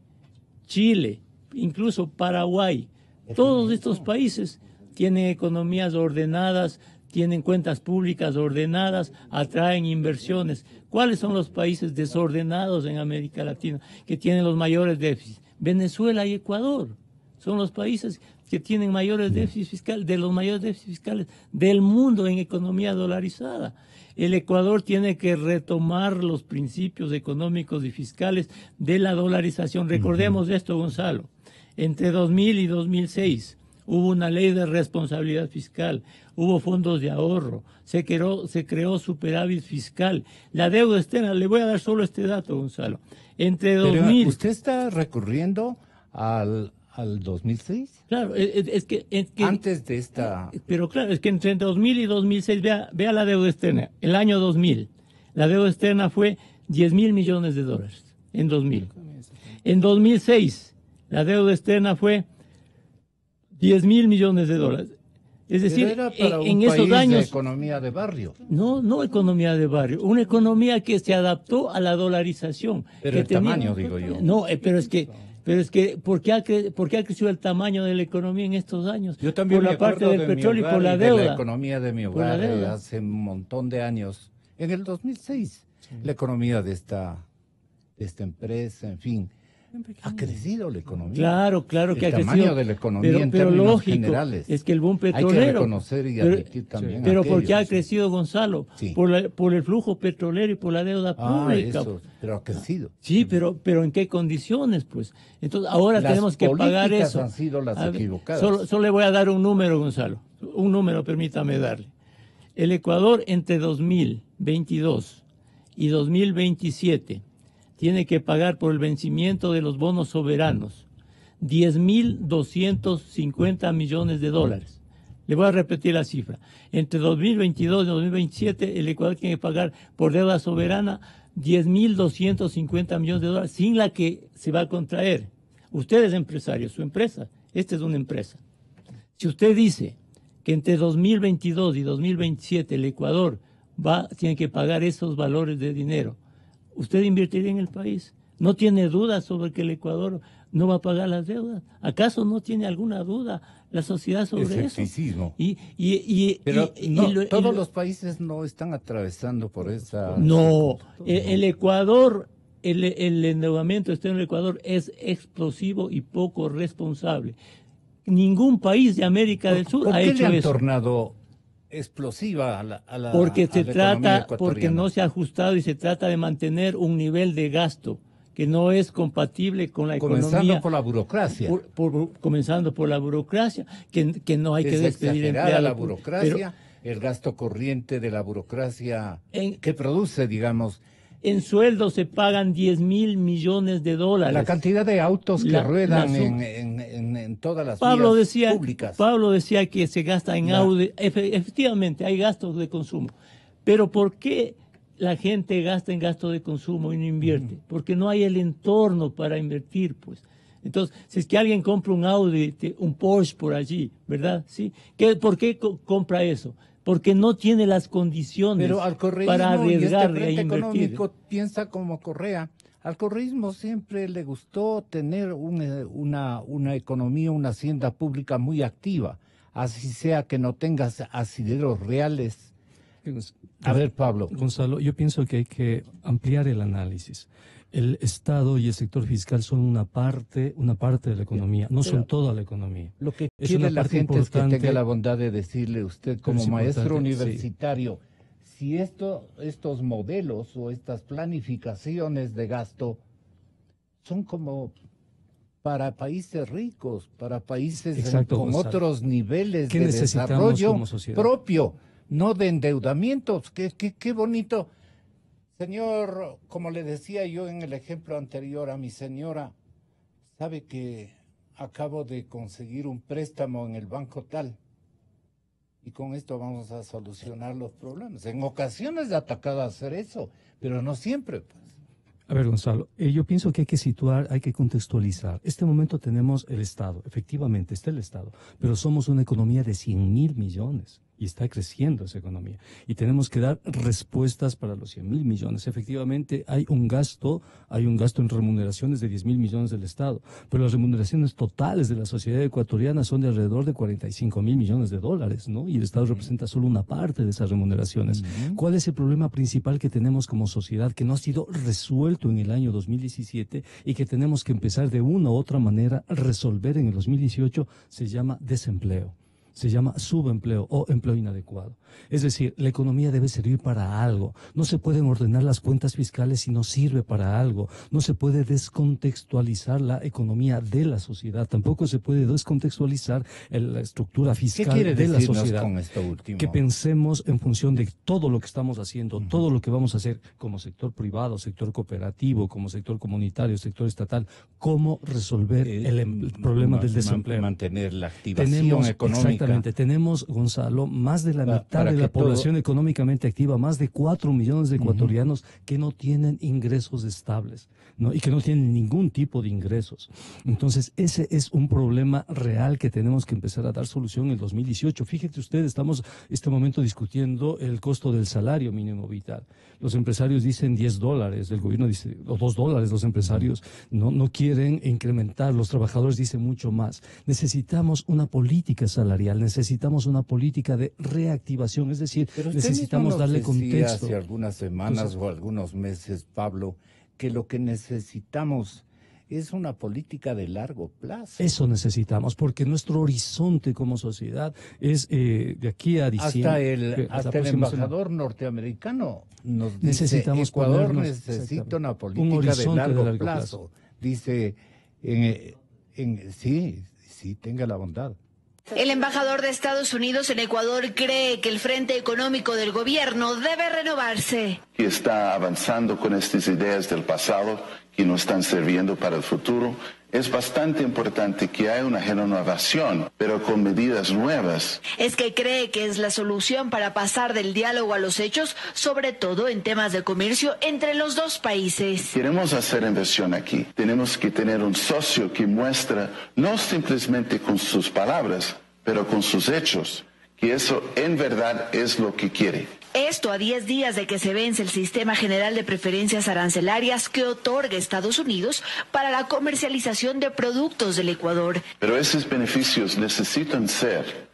Chile, incluso Paraguay. Todos estos países tienen economías ordenadas, tienen cuentas públicas ordenadas, atraen inversiones. ¿Cuáles son los países desordenados en América Latina que tienen los mayores déficits? Venezuela y Ecuador son los países que tienen mayores déficits fiscales, de los mayores déficits fiscales del mundo en economía dolarizada. El Ecuador tiene que retomar los principios económicos y fiscales de la dolarización. Recordemos esto, Gonzalo. Entre 2000 y 2006 hubo una ley de responsabilidad fiscal, hubo fondos de ahorro, se creó superávit fiscal. La deuda externa, le voy a dar solo este dato, Gonzalo. Entre 2000... Pero usted está recurriendo a al 2006. Claro, es que Antes de esta... Pero claro, es que entre 2000 y 2006, vea la deuda externa. El año 2000, la deuda externa fue 10.000 millones de dólares, en 2000. En 2006, la deuda externa fue 10.000 millones de dólares. Es decir, era para en un esos país años... de economía de barrio. No economía de barrio, una economía que se adaptó a la dolarización. Pero el tamaño, digo yo. No, pero es que, ¿por qué ha crecido el tamaño de la economía en estos años? Yo también por me la parte acuerdo del de mi petróleo y hogar por la de deuda. la economía de mi Por la hogar deuda. hace un montón de años. En el 2006, la economía de esta empresa, en fin, ha crecido la economía. Claro que ha crecido. El tamaño de la economía en pero términos lógico, generales. es que el boom Hay petrolero. que reconocer y admitir también Pero aquello, ¿por qué ha sí. crecido, Gonzalo? Sí. Por el flujo petrolero y por la deuda pública. Eso, pero ha crecido. Sí, pero ¿en qué condiciones? Pues entonces ahora Las tenemos que pagar políticas eso. han sido las A ver, equivocadas. Solo le voy a dar un número, Gonzalo. Un número, permítame darle. El Ecuador entre 2022 y 2027 tiene que pagar por el vencimiento de los bonos soberanos 10.250 millones de dólares. Le voy a repetir la cifra. Entre 2022 y 2027 el Ecuador tiene que pagar por deuda soberana 10.250 millones de dólares, sin la que se va a contraer. Usted es empresario, su empresa, esta es una empresa. Si usted dice que entre 2022 y 2027 el Ecuador tiene que pagar esos valores de dinero, ¿usted invertiría en el país? ¿No tiene dudas sobre que el Ecuador no va a pagar las deudas? ¿Acaso no tiene alguna duda la sociedad sobre eso? Pero todos los países no están atravesando por esa... No, el Ecuador, el endeudamiento externo del Ecuador es explosivo y poco responsable. Ningún país de América del Sur ha hecho eso. ¿Por qué le han tornado explosiva a la Porque economía porque ecuatoriana? no se ha ajustado y se trata de mantener un nivel de gasto que no es compatible con la economía. Comenzando por la burocracia. Comenzando por la burocracia, que no hay que Es despedir exagerada empleados. la burocracia, el gasto corriente de la burocracia que produce, digamos... En sueldo se pagan 10.000 millones de dólares. La cantidad de autos que ruedan en todas las vías públicas. Pablo decía que se gasta en Audi. Efectivamente, hay gastos de consumo. Pero ¿por qué la gente gasta en gasto de consumo y no invierte? Porque no hay el entorno para invertir, pues. Entonces, si es que alguien compra un Audi, un Porsche por allí, ¿verdad? ¿Sí? ¿Por qué compra eso? Porque no tiene las condiciones para arriesgar y e invertir. Económico piensa como Correa. Al correísmo siempre le gustó tener una economía, una hacienda pública muy activa, así sea que no tengas asideros reales. A ver, Pablo. Gonzalo, yo pienso que hay que ampliar el análisis. El Estado y el sector fiscal son una parte de la economía, no son toda la economía. Lo que es quiere una la parte gente es que importante, tenga la bondad de decirle usted como maestro universitario, si estos modelos o estas planificaciones de gasto son como para países ricos, para países con otros niveles de desarrollo propio, no de endeudamientos. Qué bonito. Señor, como le decía yo en el ejemplo anterior a mi señora, sabe que acabo de conseguir un préstamo en el banco tal y con esto vamos a solucionar los problemas. En ocasiones ha tocado hacer eso, pero no siempre, pues. A ver, Gonzalo, yo pienso que hay que situar, hay que contextualizar. Este momento tenemos el Estado, efectivamente está el Estado, pero somos una economía de 100.000 millones. Y está creciendo esa economía. Y tenemos que dar respuestas para los 100.000 millones. Efectivamente, hay un gasto en remuneraciones de 10.000 millones del Estado, pero las remuneraciones totales de la sociedad ecuatoriana son de alrededor de 45.000 millones de dólares, ¿no? Y el Estado representa solo una parte de esas remuneraciones. ¿Cuál es el problema principal que tenemos como sociedad que no ha sido resuelto en el año 2017 y que tenemos que empezar de una u otra manera a resolver en el 2018? Se llama desempleo. se llama subempleo o empleo inadecuado. Es decir, la economía debe servir para algo. No se pueden ordenar las cuentas fiscales si no sirve para algo. No se puede descontextualizar la economía de la sociedad. Tampoco se puede descontextualizar la estructura fiscal de la sociedad. Con esto último? Que pensemos en función de todo lo que estamos haciendo, todo lo que vamos a hacer como sector privado, sector cooperativo, como sector comunitario, sector estatal, cómo resolver el problema del desempleo. Mantener la activación económica. Exactamente. Tenemos, Gonzalo, más de la mitad de la población económicamente activa, más de 4 millones de ecuatorianos que no tienen ingresos estables, ¿no? Y que no tienen ningún tipo de ingresos. Entonces, ese es un problema real que tenemos que empezar a dar solución en el 2018. Fíjate usted, estamos este momento discutiendo el costo del salario mínimo vital. Los empresarios dicen $10, el gobierno dice, o $2, los empresarios no quieren incrementar, los trabajadores dicen mucho más. Necesitamos una política salarial, necesitamos una política de reactivación, es decir, necesitamos darle contexto. Hace algunas semanas o algunos meses, Pablo, que lo que necesitamos es una política de largo plazo. Eso necesitamos, porque nuestro horizonte como sociedad es de aquí a diciembre. Hasta el embajador norteamericano nos dice, necesitamos Ecuador necesita una política de largo plazo. Dice, sí, tenga la bondad. El embajador de Estados Unidos en Ecuador cree que el frente económico del gobierno debe renovarse. Que está avanzando con estas ideas del pasado que no están sirviendo para el futuro. Es bastante importante que haya una renovación, pero con medidas nuevas. Es que cree que es la solución para pasar del diálogo a los hechos, sobre todo en temas de comercio entre los dos países. Queremos hacer inversión aquí. Tenemos que tener un socio que muestra, no simplemente con sus palabras, pero con sus hechos, que eso en verdad es lo que quiere. Esto a 10 días de que se vence el Sistema General de Preferencias Arancelarias que otorga Estados Unidos para la comercialización de productos del Ecuador. Pero esos beneficios necesitan ser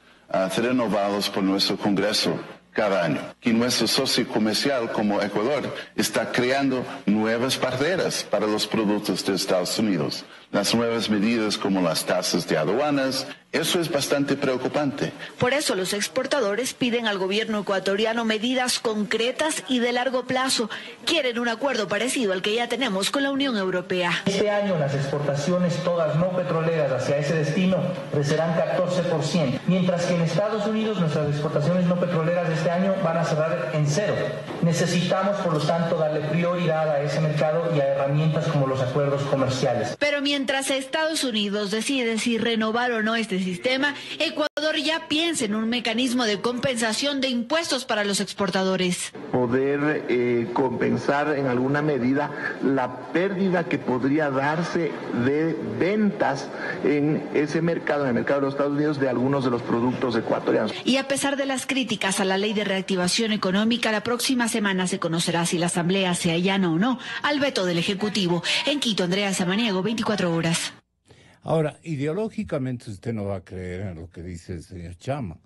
renovados por nuestro Congreso cada año. Que nuestro socio comercial como Ecuador está creando nuevas barreras para los productos de Estados Unidos. Las nuevas medidas como las tasas de aduanas, eso es bastante preocupante. Por eso los exportadores piden al gobierno ecuatoriano medidas concretas y de largo plazo. Quieren un acuerdo parecido al que ya tenemos con la Unión Europea. Este año las exportaciones todas no petroleras hacia ese destino crecerán 14%, mientras que en Estados Unidos nuestras exportaciones no petroleras de este año van a cerrar en cero. Necesitamos, por lo tanto, darle prioridad a ese mercado y a herramientas como los acuerdos comerciales. Pero mientras Estados Unidos decide si renovar o no este sistema, Ecuador ya piensa en un mecanismo de compensación de impuestos para los exportadores. Poder compensar en alguna medida la pérdida que podría darse de ventas en ese mercado, en el mercado de los Estados Unidos, de algunos de los productos ecuatorianos. Y a pesar de las críticas a la ley de reactivación económica, la próxima semana se conocerá si la Asamblea se allana o no al veto del Ejecutivo. En Quito, Andrea Samaniego, 24 horas. Ahora, ideológicamente usted no va a creer en lo que dice el señor Chama.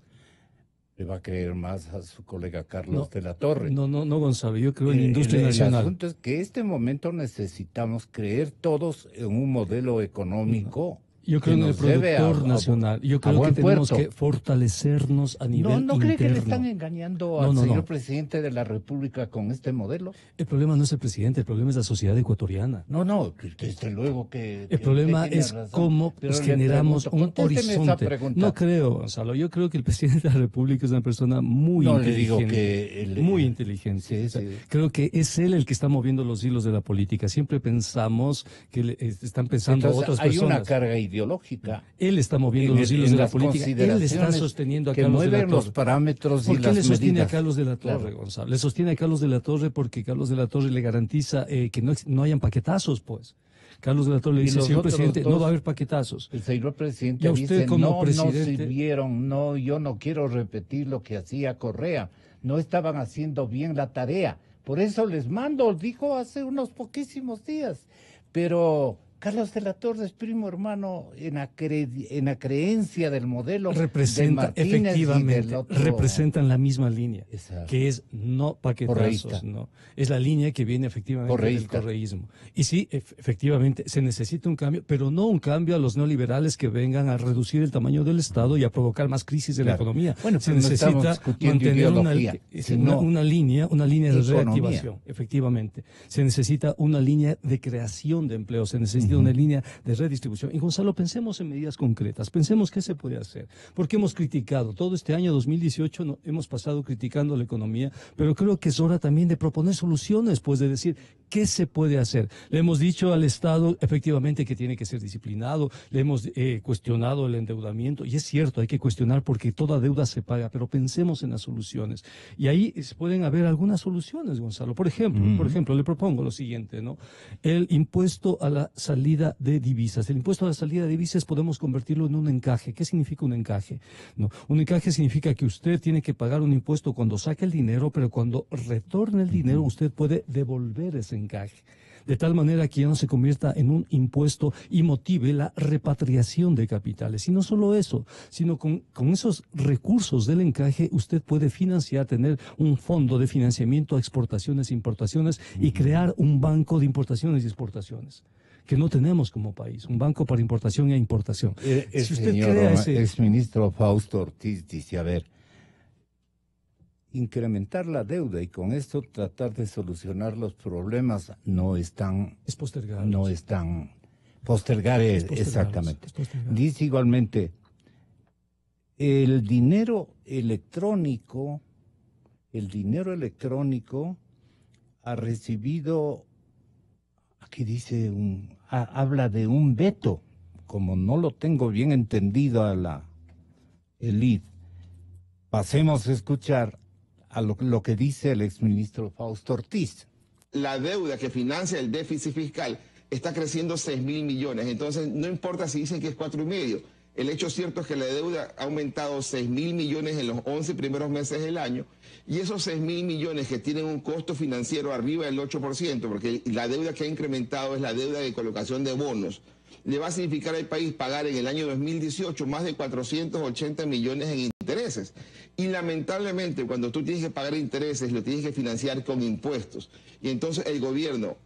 Le va a creer más a su colega Carlos de la Torre. No, Gonzalo, yo creo en industria nacional. El asunto es que en este momento necesitamos creer todos en un modelo económico. Yo creo en el productor nacional. Yo creo que tenemos que fortalecernos a nivel interno. ¿No cree que le están engañando al señor presidente de la República con este modelo? El problema no es el presidente, el problema es la sociedad ecuatoriana. No, desde luego que... El problema es cómo generamos un horizonte. No creo, Gonzalo, yo creo que el presidente de la República es una persona muy inteligente. Muy inteligente. Sí. Creo que es él el que está moviendo los hilos de la política. Siempre pensamos que están pensando otras personas. Hay una carga ideológica. Él está moviendo los hilos de la política. Él está sosteniendo a Carlos de la Torre. Los parámetros y las medidas. ¿Por qué le sostiene a Carlos de la Torre, Gonzalo? Le sostiene a Carlos de la Torre porque Carlos de la Torre le garantiza que no hayan paquetazos, pues. Carlos de la Torre le dice, señor presidente, no va a haber paquetazos. El señor presidente dice, no sirvieron, yo no quiero repetir lo que hacía Correa. No estaban haciendo bien la tarea. Por eso les mando, dijo hace unos poquísimos días. Pero Carlos de la Torre es primo hermano en la creencia del modelo representa, de Martínez efectivamente, representan la misma línea, que es no paquetazos, no. Es la línea que viene efectivamente del correísmo. Y sí, efectivamente, se necesita un cambio, pero no un cambio a los neoliberales que vengan a reducir el tamaño del Estado y a provocar más crisis de la economía. Bueno, se necesita mantener una línea de reactivación, efectivamente. Se necesita una línea de creación de empleo, se necesita una línea de redistribución. Y Gonzalo, pensemos en medidas concretas, pensemos qué se puede hacer, porque hemos criticado, todo este año 2018 hemos pasado criticando la economía, pero creo que es hora también de proponer soluciones, pues de decir qué se puede hacer. Le hemos dicho al Estado efectivamente que tiene que ser disciplinado, le hemos cuestionado el endeudamiento, y es cierto, hay que cuestionar porque toda deuda se paga, pero pensemos en las soluciones. Y ahí pueden haber algunas soluciones, Gonzalo. Por ejemplo, le propongo lo siguiente, ¿no? El impuesto a la salida de divisas. El impuesto a la salida de divisas podemos convertirlo en un encaje. ¿Qué significa un encaje? No, un encaje significa que usted tiene que pagar un impuesto cuando saque el dinero, pero cuando retorne el dinero usted puede devolver ese encaje. De tal manera que ya no se convierta en un impuesto y motive la repatriación de capitales. Y no solo eso, sino con esos recursos del encaje usted puede financiar, tener un fondo de financiamiento a exportaciones e importaciones y crear un banco de importaciones y exportaciones, que no tenemos como país, un banco para importación e importación. Si usted crea ese... exministro Fausto Ortiz dice, a ver, incrementar la deuda y con esto tratar de solucionar los problemas no están... Es postergar. No están... Postergar, exactamente. Dice igualmente, el dinero electrónico ha recibido, aquí dice, habla de un veto, como no lo tengo bien entendido a la élite. Pasemos a escuchar a lo que dice el exministro Fausto Ortiz. La deuda que financia el déficit fiscal está creciendo 6.000 millones, entonces no importa si dicen que es 4,5. El hecho cierto es que la deuda ha aumentado 6.000 millones en los 11 primeros meses del año, y esos 6.000 millones que tienen un costo financiero arriba del 8%, porque la deuda que ha incrementado es la deuda de colocación de bonos, le va a significar al país pagar en el año 2018 más de 480 millones en intereses. Y lamentablemente cuando tú tienes que pagar intereses, lo tienes que financiar con impuestos. Y entonces el gobierno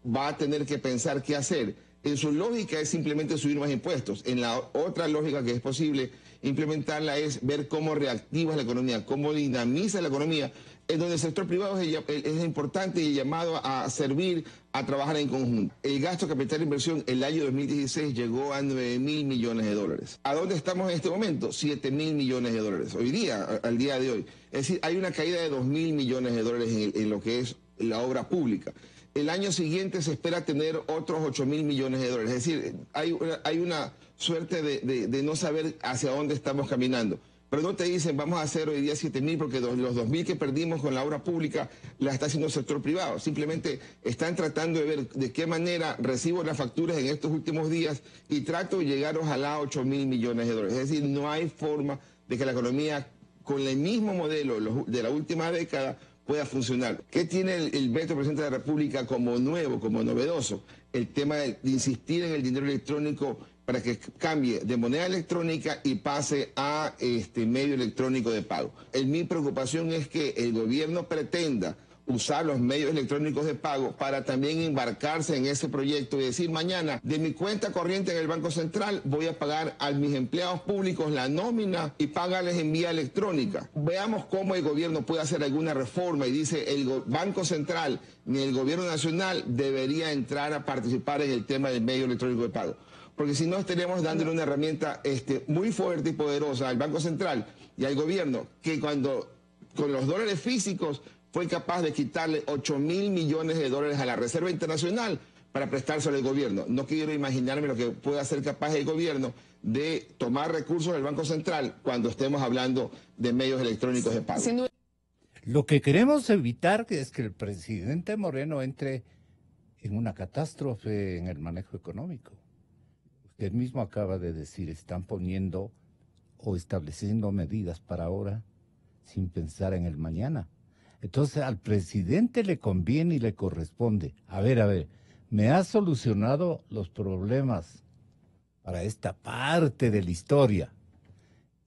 va a tener que pensar qué hacer. En su lógica es simplemente subir más impuestos. En la otra lógica que es posible implementarla es ver cómo reactivas la economía, cómo dinamiza la economía, en donde el sector privado es importante y llamado a servir, a trabajar en conjunto. El gasto capital de inversión el año 2016 llegó a 9.000 millones de dólares. ¿A dónde estamos en este momento? 7.000 millones de dólares. Hoy día, al día de hoy. Es decir, hay una caída de 2.000 millones de dólares en lo que es la obra pública. El año siguiente se espera tener otros 8.000 millones de dólares. Es decir, hay una suerte de no saber hacia dónde estamos caminando. Pero no te dicen, vamos a hacer hoy día 7.000 porque los 2.000 que perdimos con la obra pública la está haciendo el sector privado. Simplemente están tratando de ver de qué manera recibo las facturas en estos últimos días y trato de llegar ojalá a 8.000 millones de dólares. Es decir, no hay forma de que la economía con el mismo modelo de la última década pueda funcionar. ¿Qué tiene el veto del presidente de la República como nuevo, como novedoso? El tema de insistir en el dinero electrónico para que cambie de moneda electrónica y pase a medio electrónico de pago. Mi preocupación es que el gobierno pretenda usar los medios electrónicos de pago para también embarcarse en ese proyecto y decir mañana de mi cuenta corriente en el Banco Central voy a pagar a mis empleados públicos la nómina y pagarles en vía electrónica. Veamos cómo el gobierno puede hacer alguna reforma y dice el Banco Central ni el gobierno nacional debería entrar a participar en el tema del medio electrónico de pago. Porque si no estaremos dándole una herramienta muy fuerte y poderosa al Banco Central y al gobierno, que cuando con los dólares físicos fue capaz de quitarle 8.000 millones de dólares a la Reserva Internacional para prestárselo al gobierno. No quiero imaginarme lo que pueda ser capaz el gobierno de tomar recursos del Banco Central cuando estemos hablando de medios electrónicos de pago. Lo que queremos evitar es que el presidente Moreno entre en una catástrofe en el manejo económico. Usted mismo acaba de decir, están poniendo o estableciendo medidas para ahora sin pensar en el mañana. Entonces al presidente le conviene y le corresponde, a ver, me has solucionado los problemas para esta parte de la historia.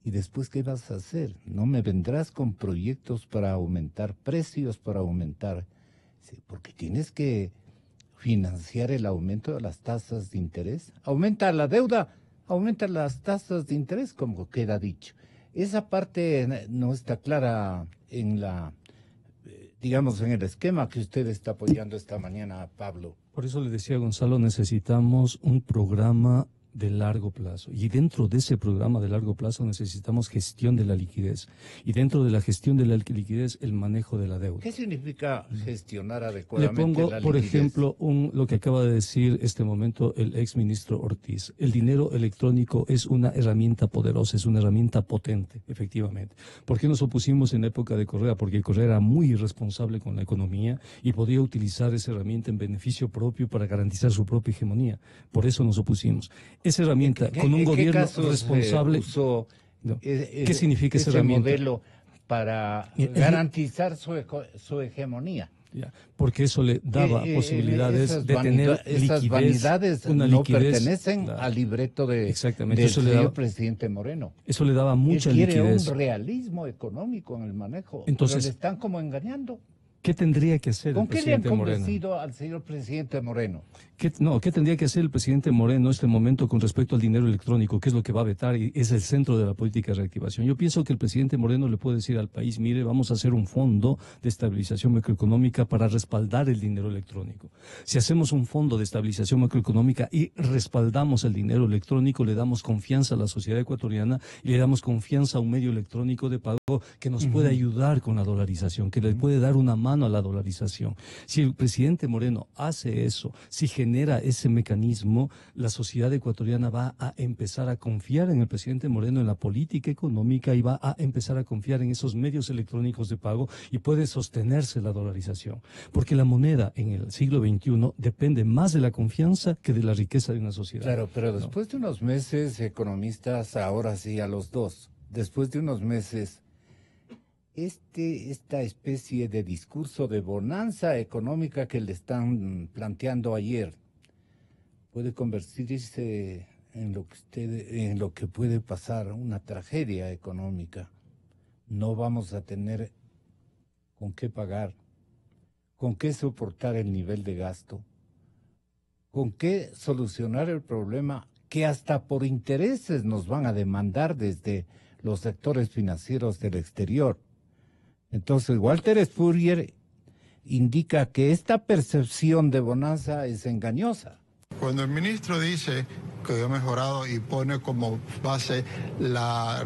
¿Y después qué vas a hacer? No me vendrás con proyectos para aumentar precios, para aumentar... Sí, porque tienes que financiar el aumento de las tasas de interés. Aumenta la deuda, aumenta las tasas de interés, como queda dicho. Esa parte no está clara en la, digamos, en el esquema que usted está apoyando esta mañana, Pablo. Por eso le decía a Gonzalo, necesitamos un programa de largo plazo. Y dentro de ese programa de largo plazo necesitamos gestión de la liquidez. Y dentro de la gestión de la liquidez, el manejo de la deuda. ¿Qué significa gestionar adecuadamente la liquidez? Le pongo, por ejemplo, lo que acaba de decir este momento el exministro Ortiz. El dinero electrónico es una herramienta poderosa, es una herramienta potente, efectivamente. ¿Por qué nos opusimos en la época de Correa? Porque Correa era muy irresponsable con la economía y podía utilizar esa herramienta en beneficio propio para garantizar su propia hegemonía. Por eso nos opusimos. Esa herramienta, con un gobierno responsable... usó ¿Qué significa esa herramienta? Modelo para garantizar su hegemonía. Ya, porque eso le daba posibilidades de tener esas liquidez. Vanidades una no liquidez, pertenecen claro, al libreto del eso señor presidente Moreno. Eso le daba mucha Él quiere liquidez. un realismo económico en el manejo. Entonces, pero le están como engañando. ¿Qué tendría que hacer el presidente Moreno? ¿Con qué le han convencido al señor presidente Moreno? ¿Qué tendría que hacer el presidente Moreno en este momento con respecto al dinero electrónico? ¿Qué es lo que va a vetar? Y es el centro de la política de reactivación. Yo pienso que el presidente Moreno le puede decir al país, mire, vamos a hacer un fondo de estabilización macroeconómica para respaldar el dinero electrónico. Si hacemos un fondo de estabilización macroeconómica y respaldamos el dinero electrónico, le damos confianza a la sociedad ecuatoriana y le damos confianza a un medio electrónico de pago que nos puede ayudar con la dolarización, que le puede dar una mano a la dolarización. Si el presidente Moreno hace eso, si genera ese mecanismo, la sociedad ecuatoriana va a empezar a confiar en el presidente Moreno, en la política económica, y va a empezar a confiar en esos medios electrónicos de pago, y puede sostenerse la dolarización. Porque la moneda en el siglo XXI depende más de la confianza que de la riqueza de una sociedad. Claro, pero después de unos meses, economistas, ahora sí a los dos, después de unos meses, esta especie de discurso de bonanza económica que le están planteando ayer puede convertirse en lo que puede pasar, una tragedia económica. No vamos a tener con qué pagar, con qué soportar el nivel de gasto, con qué solucionar el problema que hasta por intereses nos van a demandar desde los sectores financieros del exterior. Entonces, Walter Spurrier indica que esta percepción de bonanza es engañosa. Cuando el ministro dice que ha mejorado y pone como base la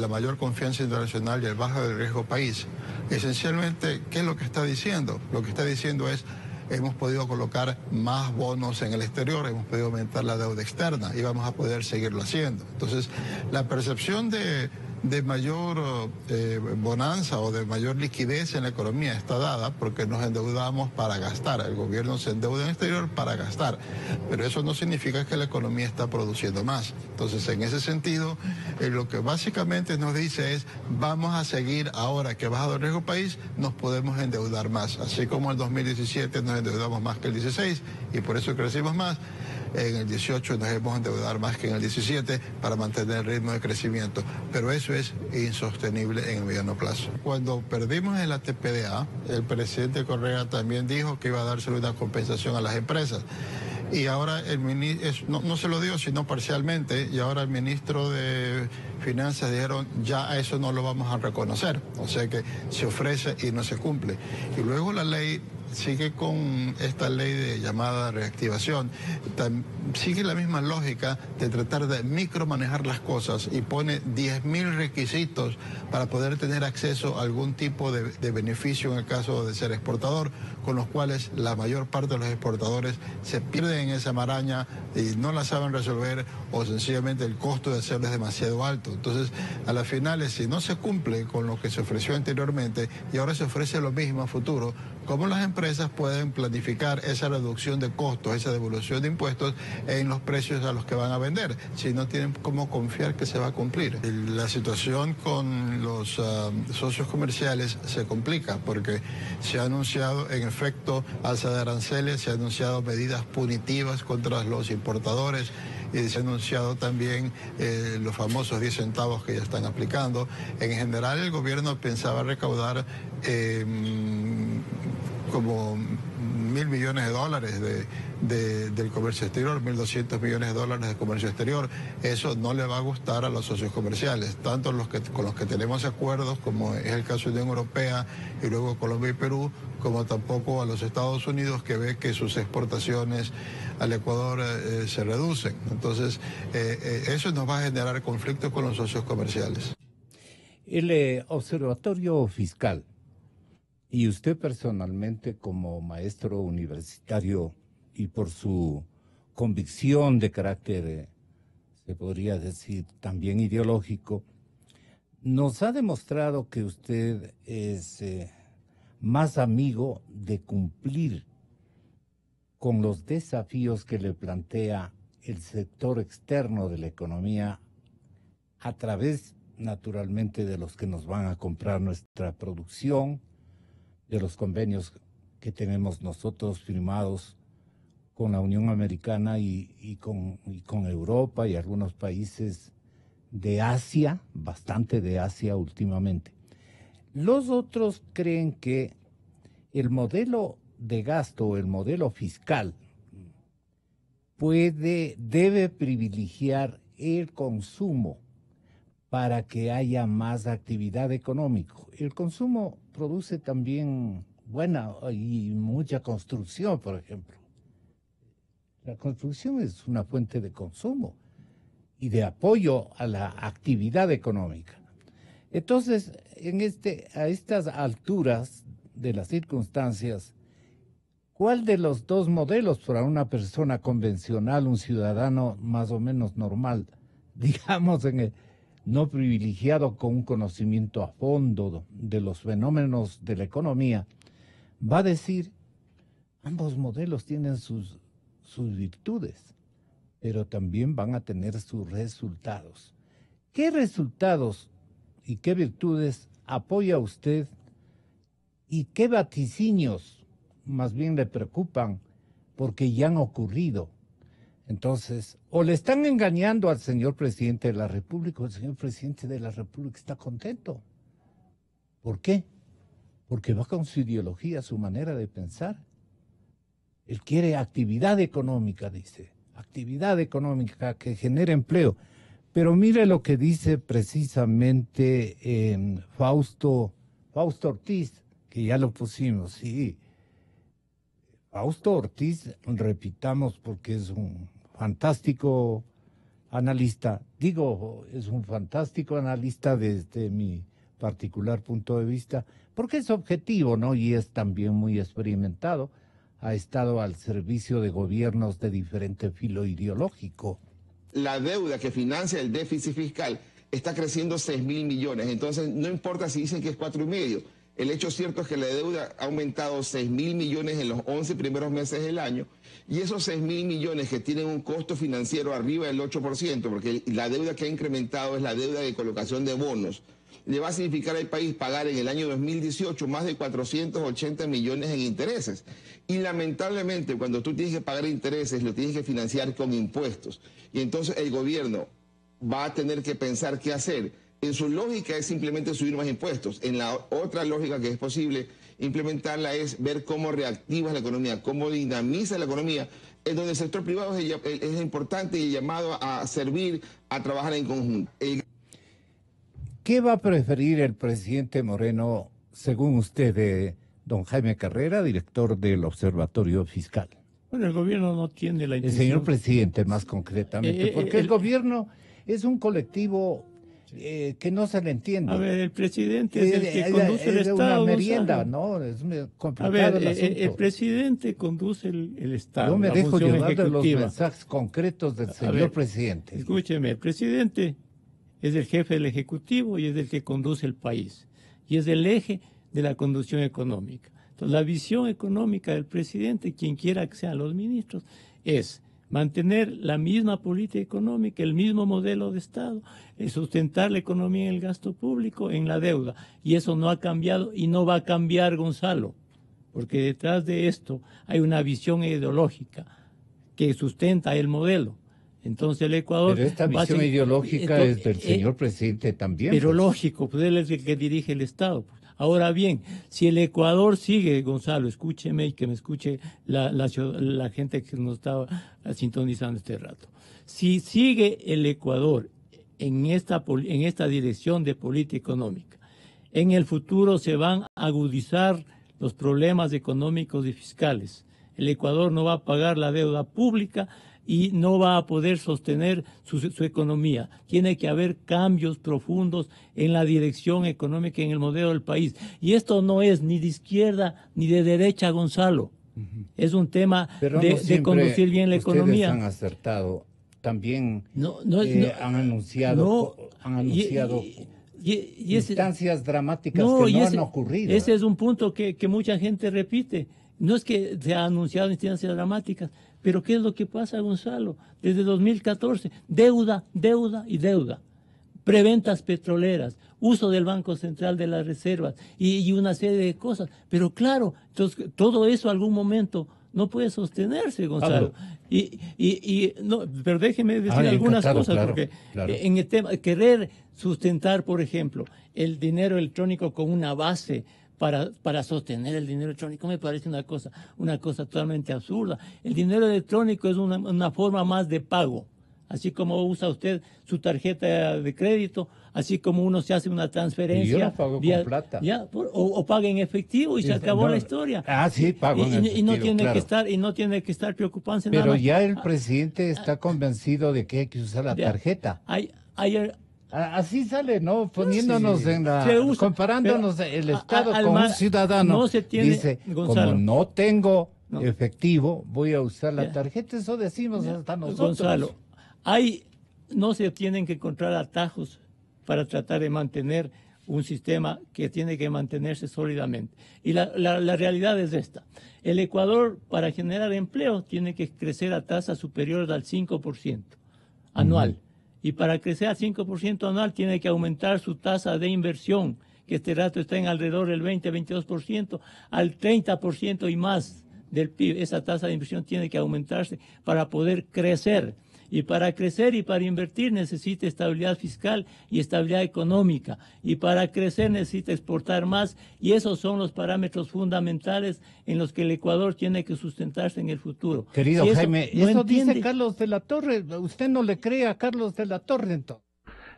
mayor confianza internacional y el bajo del riesgo país, esencialmente, ¿qué es lo que está diciendo? Lo que está diciendo es, hemos podido colocar más bonos en el exterior, hemos podido aumentar la deuda externa y vamos a poder seguirlo haciendo. Entonces, la percepción de mayor bonanza o de mayor liquidez en la economía está dada porque nos endeudamos para gastar. El gobierno se endeuda en el exterior para gastar, pero eso no significa que la economía está produciendo más. Entonces, en ese sentido, lo que básicamente nos dice es, vamos a seguir ahora que ha bajado el riesgo país, nos podemos endeudar más. Así como en el 2017 nos endeudamos más que el 16 y por eso crecimos más. En el 18 nos hemos endeudado más que en el 17 para mantener el ritmo de crecimiento, pero eso es insostenible en el mediano plazo. Cuando perdimos el ATPDA, el presidente Correa también dijo que iba a dársele una compensación a las empresas. Y ahora el ministro, no se lo dio, sino parcialmente, y ahora el ministro de Finanzas dijeron, ya a eso no lo vamos a reconocer. O sea que se ofrece y no se cumple. Y luego la ley sigue con esta ley de llamada reactivación, sigue la misma lógica de tratar de micromanejar las cosas y pone 10.000 requisitos para poder tener acceso a algún tipo de beneficio en el caso de ser exportador, con los cuales la mayor parte de los exportadores se pierden en esa maraña y no la saben resolver, o sencillamente el costo de hacerlo es demasiado alto. Entonces, a las finales, si no se cumple con lo que se ofreció anteriormente y ahora se ofrece lo mismo a futuro, cómo las empresas pueden planificar esa reducción de costos, esa devolución de impuestos en los precios a los que van a vender, si no tienen cómo confiar que se va a cumplir. La situación con los socios comerciales se complica porque se ha anunciado en efecto alza de aranceles, se ha anunciado medidas punitivas contra los importadores y se ha anunciado también los famosos 10 centavos que ya están aplicando. En general el gobierno pensaba recaudar como $1.000 millones del comercio exterior, 1.200 millones de dólares de comercio exterior. Eso no le va a gustar a los socios comerciales, tanto con los que tenemos acuerdos, como es el caso de Unión Europea y luego Colombia y Perú, como tampoco a los Estados Unidos, que ve que sus exportaciones al Ecuador se reducen. Entonces, eso nos va a generar conflictos con los socios comerciales. El Observatorio Fiscal, y usted personalmente como maestro universitario y por su convicción de carácter, se podría decir, también ideológico, nos ha demostrado que usted es más amigo de cumplir con los desafíos que le plantea el sector externo de la economía a través, naturalmente, de los que nos van a comprar nuestra producción, de los convenios que tenemos nosotros firmados con la Unión Americana y con Europa y algunos países de Asia, bastante de Asia últimamente. Los otros creen que el modelo de gasto, el modelo fiscal, debe privilegiar el consumo para que haya más actividad económica. El consumo produce también buena y mucha construcción, por ejemplo. La construcción es una fuente de consumo y de apoyo a la actividad económica. Entonces, a estas alturas de las circunstancias, ¿cuál de los dos modelos para una persona convencional, un ciudadano más o menos normal, digamos no privilegiado con un conocimiento a fondo de los fenómenos de la economía, va a decir, ambos modelos tienen sus virtudes, pero también van a tener sus resultados? ¿Qué resultados y qué virtudes apoya usted y qué vaticinios más bien le preocupan porque ya han ocurrido? Entonces, o le están engañando al señor presidente de la República, o el señor presidente de la República está contento. ¿Por qué? Porque va con su ideología, su manera de pensar. Él quiere actividad económica, dice, actividad económica que genere empleo. Pero mire lo que dice precisamente Fausto Ortiz, que ya lo pusimos, sí. Fausto Ortiz, repitamos, porque es un fantástico analista, es un fantástico analista desde mi particular punto de vista, porque es objetivo, ¿no? Y es también muy experimentado, ha estado al servicio de gobiernos de diferente filo ideológico. La deuda que financia el déficit fiscal está creciendo 6.000 millones, entonces no importa si dicen que es 4,5. El hecho cierto es que la deuda ha aumentado 6.000 millones en los 11 primeros meses del año, y esos 6.000 millones que tienen un costo financiero arriba del 8%, porque la deuda que ha incrementado es la deuda de colocación de bonos, le va a significar al país pagar en el año 2018 más de 480 millones en intereses. Y lamentablemente cuando tú tienes que pagar intereses, lo tienes que financiar con impuestos. Y entonces el gobierno va a tener que pensar qué hacer. En su lógica es simplemente subir más impuestos. En la otra lógica que es posible implementarla es ver cómo reactivas la economía, cómo dinamiza la economía, en donde el sector privado es importante y llamado a servir, a trabajar en conjunto. ¿Qué va a preferir el presidente Moreno, según usted, don Jaime Carrera, director del Observatorio Fiscal? Bueno, el gobierno no tiene la intención... El señor presidente, más concretamente, porque el gobierno es un colectivo que no se le entiende. A ver, el presidente es el que conduce el Estado. Es una merienda, ¿no? Es complicado el asunto. El presidente conduce el Estado. Yo me dejo llevar de los mensajes concretos del señor presidente. Escúcheme, el presidente es el jefe del Ejecutivo y es el que conduce el país. Y es el eje de la conducción económica. Entonces, la visión económica del presidente, quien quiera que sean los ministros, es mantener la misma política económica, el mismo modelo de Estado, sustentar la economía en el gasto público, en la deuda. Y eso no ha cambiado y no va a cambiar, Gonzalo, porque detrás de esto hay una visión ideológica que sustenta el modelo. Entonces el Ecuador... Pero esta visión ideológica es del señor presidente también. Pero pues. lógico, pues él es el que dirige el Estado. Ahora bien, si el Ecuador sigue, Gonzalo, escúcheme y que me escuche la gente que nos estaba sintonizando este rato. Si sigue el Ecuador en esta dirección de política económica, en el futuro se van a agudizar los problemas económicos y fiscales. El Ecuador no va a pagar la deuda pública y no va a poder sostener su economía. Tiene que haber cambios profundos en la dirección económica, en el modelo del país. Y esto no es ni de izquierda ni de derecha, Gonzalo. Es un tema de conducir bien la economía. Ustedes han acertado. También han anunciado instancias dramáticas que no han ocurrido. Ese es un punto que mucha gente repite. No es que se ha anunciado instancias dramáticas, pero ¿qué es lo que pasa, Gonzalo? Desde 2014, deuda, deuda y deuda. Preventas petroleras, uso del Banco Central de las Reservas y una serie de cosas. Pero claro, entonces, todo eso algún momento no puede sostenerse, Gonzalo. Pero déjeme decir algunas cosas, claro, porque en el tema, querer sustentar, por ejemplo, el dinero electrónico con una base para sostener el dinero electrónico me parece una cosa totalmente absurda. El dinero electrónico es una forma más de pago. Así como usa usted su tarjeta de crédito, así como uno se hace una transferencia. Y yo la pago con plata. O paga en efectivo y se acabó la historia. Sí, pago en efectivo, y no tiene claro. y no tiene que estar preocupándose Pero nada más. ya el presidente está convencido de que hay que usar la tarjeta. Así sale, ¿no? Poniéndonos comparándonos el Estado con un ciudadano. No se tiene, dice, Gonzalo, como no tengo efectivo, voy a usar la tarjeta. Eso decimos hasta nosotros. Gonzalo, no se tienen que encontrar atajos para tratar de mantener un sistema que tiene que mantenerse sólidamente. Y la realidad es esta. El Ecuador, para generar empleo, tiene que crecer a tasas superiores al 5% anual. Y para crecer al 5% anual tiene que aumentar su tasa de inversión, que este rato está en alrededor del 20-22%, al 30% y más del PIB. Esa tasa de inversión tiene que aumentarse para poder crecer. Y para crecer y para invertir necesita estabilidad fiscal y estabilidad económica. Y para crecer necesita exportar más. Y esos son los parámetros fundamentales en los que el Ecuador tiene que sustentarse en el futuro. Querido Jaime, eso dice Carlos de la Torre. ¿Usted no le cree a Carlos de la Torre entonces?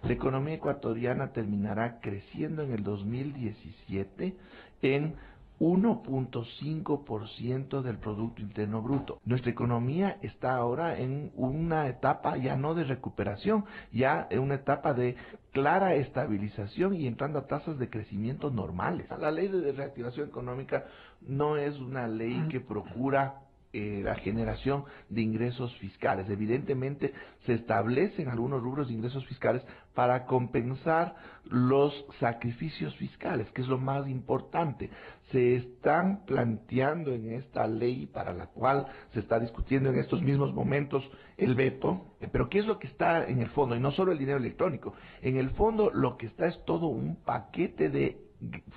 La economía ecuatoriana terminará creciendo en el 2017 en 1.5% del Producto Interno Bruto. Nuestra economía está ahora en una etapa ya no de recuperación, ya en una etapa de clara estabilización y entrando a tasas de crecimiento normales. La ley de reactivación económica no es una ley que procura la generación de ingresos fiscales. Evidentemente se establecen algunos rubros de ingresos fiscales para compensar los sacrificios fiscales, que es lo más importante. Se están planteando en esta ley, para la cual se está discutiendo en estos mismos momentos el veto, pero ¿qué es lo que está en el fondo? Y no solo el dinero electrónico. En el fondo lo que está es todo un paquete de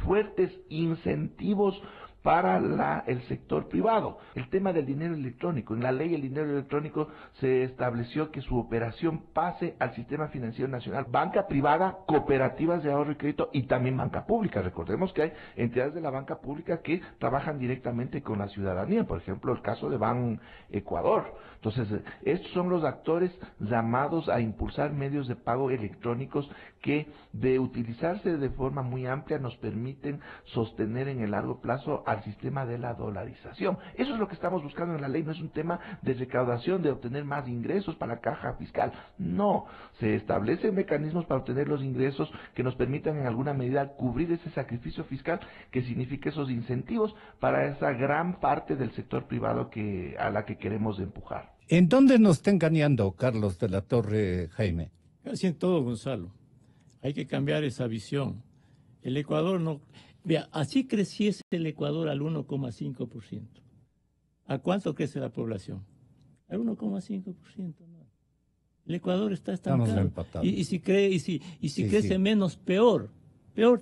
fuertes incentivos para el sector privado. El tema del dinero electrónico. En la ley el dinero electrónico se estableció que su operación pase al sistema financiero nacional. Banca privada, cooperativas de ahorro y crédito y también banca pública. Recordemos que hay entidades de la banca pública que trabajan directamente con la ciudadanía. Por ejemplo, el caso de Ban Ecuador. Entonces, estos son los actores llamados a impulsar medios de pago electrónicos que, de utilizarse de forma muy amplia, nos permiten sostener en el largo plazo al sistema de la dolarización. Eso es lo que estamos buscando en la ley. No es un tema de recaudación, de obtener más ingresos para la caja fiscal. No, se establecen mecanismos para obtener los ingresos que nos permitan en alguna medida cubrir ese sacrificio fiscal que significa esos incentivos para esa gran parte del sector privado a la que queremos empujar. ¿En dónde nos está engañando Carlos de la Torre, Jaime? Casi en todo, Gonzalo. Hay que cambiar esa visión. El Ecuador no... Vea, así creciese el Ecuador al 1,5%. ¿A cuánto crece la población? Al 1,5%. ¿no? El Ecuador está estancado. Y si crece menos, peor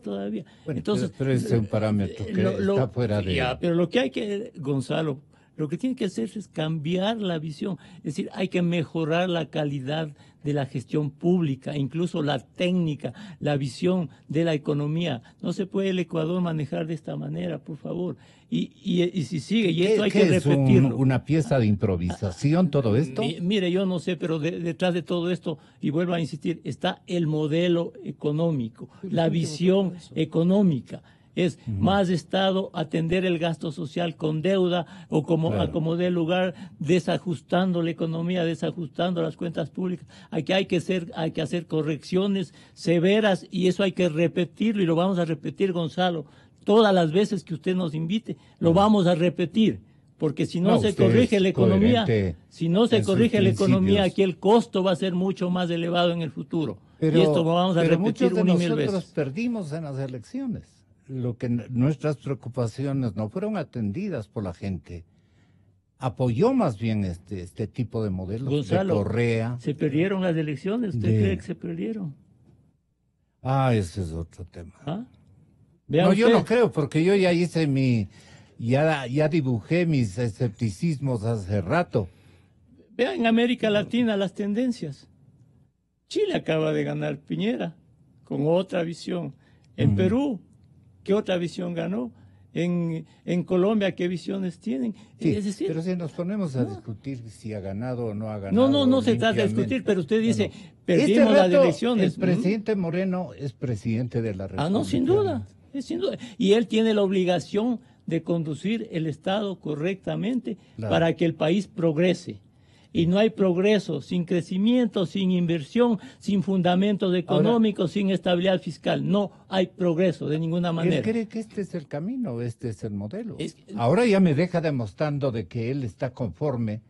todavía. Bueno, entonces, pero es un parámetro que está fuera de... Ya, pero lo que hay que, Gonzalo, lo que tiene que hacerse es cambiar la visión. Es decir, hay que mejorar la calidad de la gestión pública, incluso la técnica, la visión de la economía. No se puede el Ecuador manejar de esta manera, por favor. Y si sigue, y esto hay que repetirlo. ¿Es una pieza de improvisación todo esto? Mire, yo no sé, pero detrás de todo esto, y vuelvo a insistir, está el modelo económico, la visión económica. Es más Estado, atender el gasto social con deuda o como dé lugar, desajustando la economía, desajustando las cuentas públicas. Hay que hacer correcciones severas y eso hay que repetirlo y lo vamos a repetir, Gonzalo. Todas las veces que usted nos invite, lo vamos a repetir. Porque si no se corrige la economía, aquí el costo va a ser mucho más elevado en el futuro. Y esto lo vamos a repetir una y mil veces. Nosotros perdimos en las elecciones. Lo que nuestras preocupaciones no fueron atendidas por la gente. Apoyó más bien este tipo de modelos. Gonzalo, de Correa. ¿Se perdieron las elecciones? ¿Usted cree que se perdieron? Ese es otro tema. No, yo no creo, porque yo ya hice ya dibujé mis escepticismos hace rato. Vean en América Latina las tendencias. Chile acaba de ganar Piñera con otra visión. En Perú, ¿qué otra visión ganó? En Colombia, ¿qué visiones tienen? Sí, es decir, pero si nos ponemos a discutir si ha ganado o no ha ganado. No se trata de discutir, pero usted dice, perdimos las elecciones. El presidente Moreno es presidente de la República. Sin duda. Y él tiene la obligación de conducir el Estado correctamente para que el país progrese. Y no hay progreso sin crecimiento, sin inversión, sin fundamentos económicos, sin estabilidad fiscal. No hay progreso de ninguna manera. Él cree que este es el camino, este es el modelo. Ahora ya me deja demostrando de que él está conforme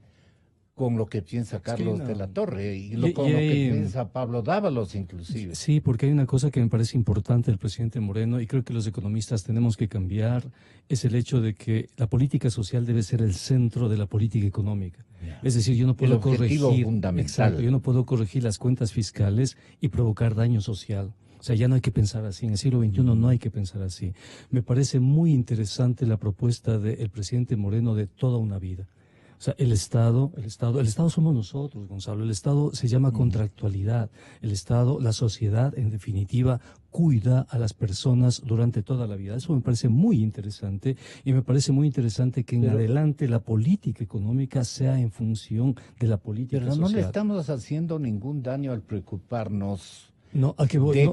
con lo que piensa Carlos de la Torre y con lo que piensa Pablo Dávalos inclusive. Sí, porque hay una cosa que me parece importante del presidente Moreno y creo que los economistas tenemos que cambiar, es el hecho de que la política social debe ser el centro de la política económica. Es decir, yo no puedo yo no puedo corregir las cuentas fiscales y provocar daño social. O sea, ya no hay que pensar así. En el siglo XXI no hay que pensar así. Me parece muy interesante la propuesta del presidente Moreno de toda una vida. O sea, el Estado somos nosotros, Gonzalo. El Estado se llama contractualidad. El Estado, la sociedad, en definitiva, cuida a las personas durante toda la vida. Eso me parece muy interesante y me parece muy interesante que en adelante la política económica sea en función de la política social. Pero no le estamos haciendo ningún daño al preocuparnos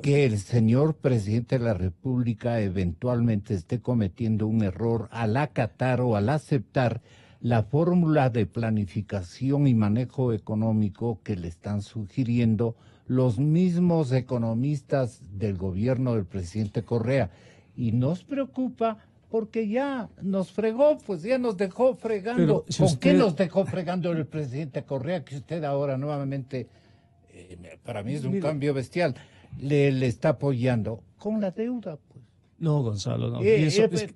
que el señor presidente de la República eventualmente esté cometiendo un error al acatar o al aceptar la fórmula de planificación y manejo económico que le están sugiriendo los mismos economistas del gobierno del presidente Correa. Y nos preocupa porque ya nos fregó, pues ya nos dejó fregando. ¿Con qué nos dejó fregando el presidente Correa? Que usted ahora nuevamente, para mí es un cambio bestial, le está apoyando con la deuda, pues. No, Gonzalo, no.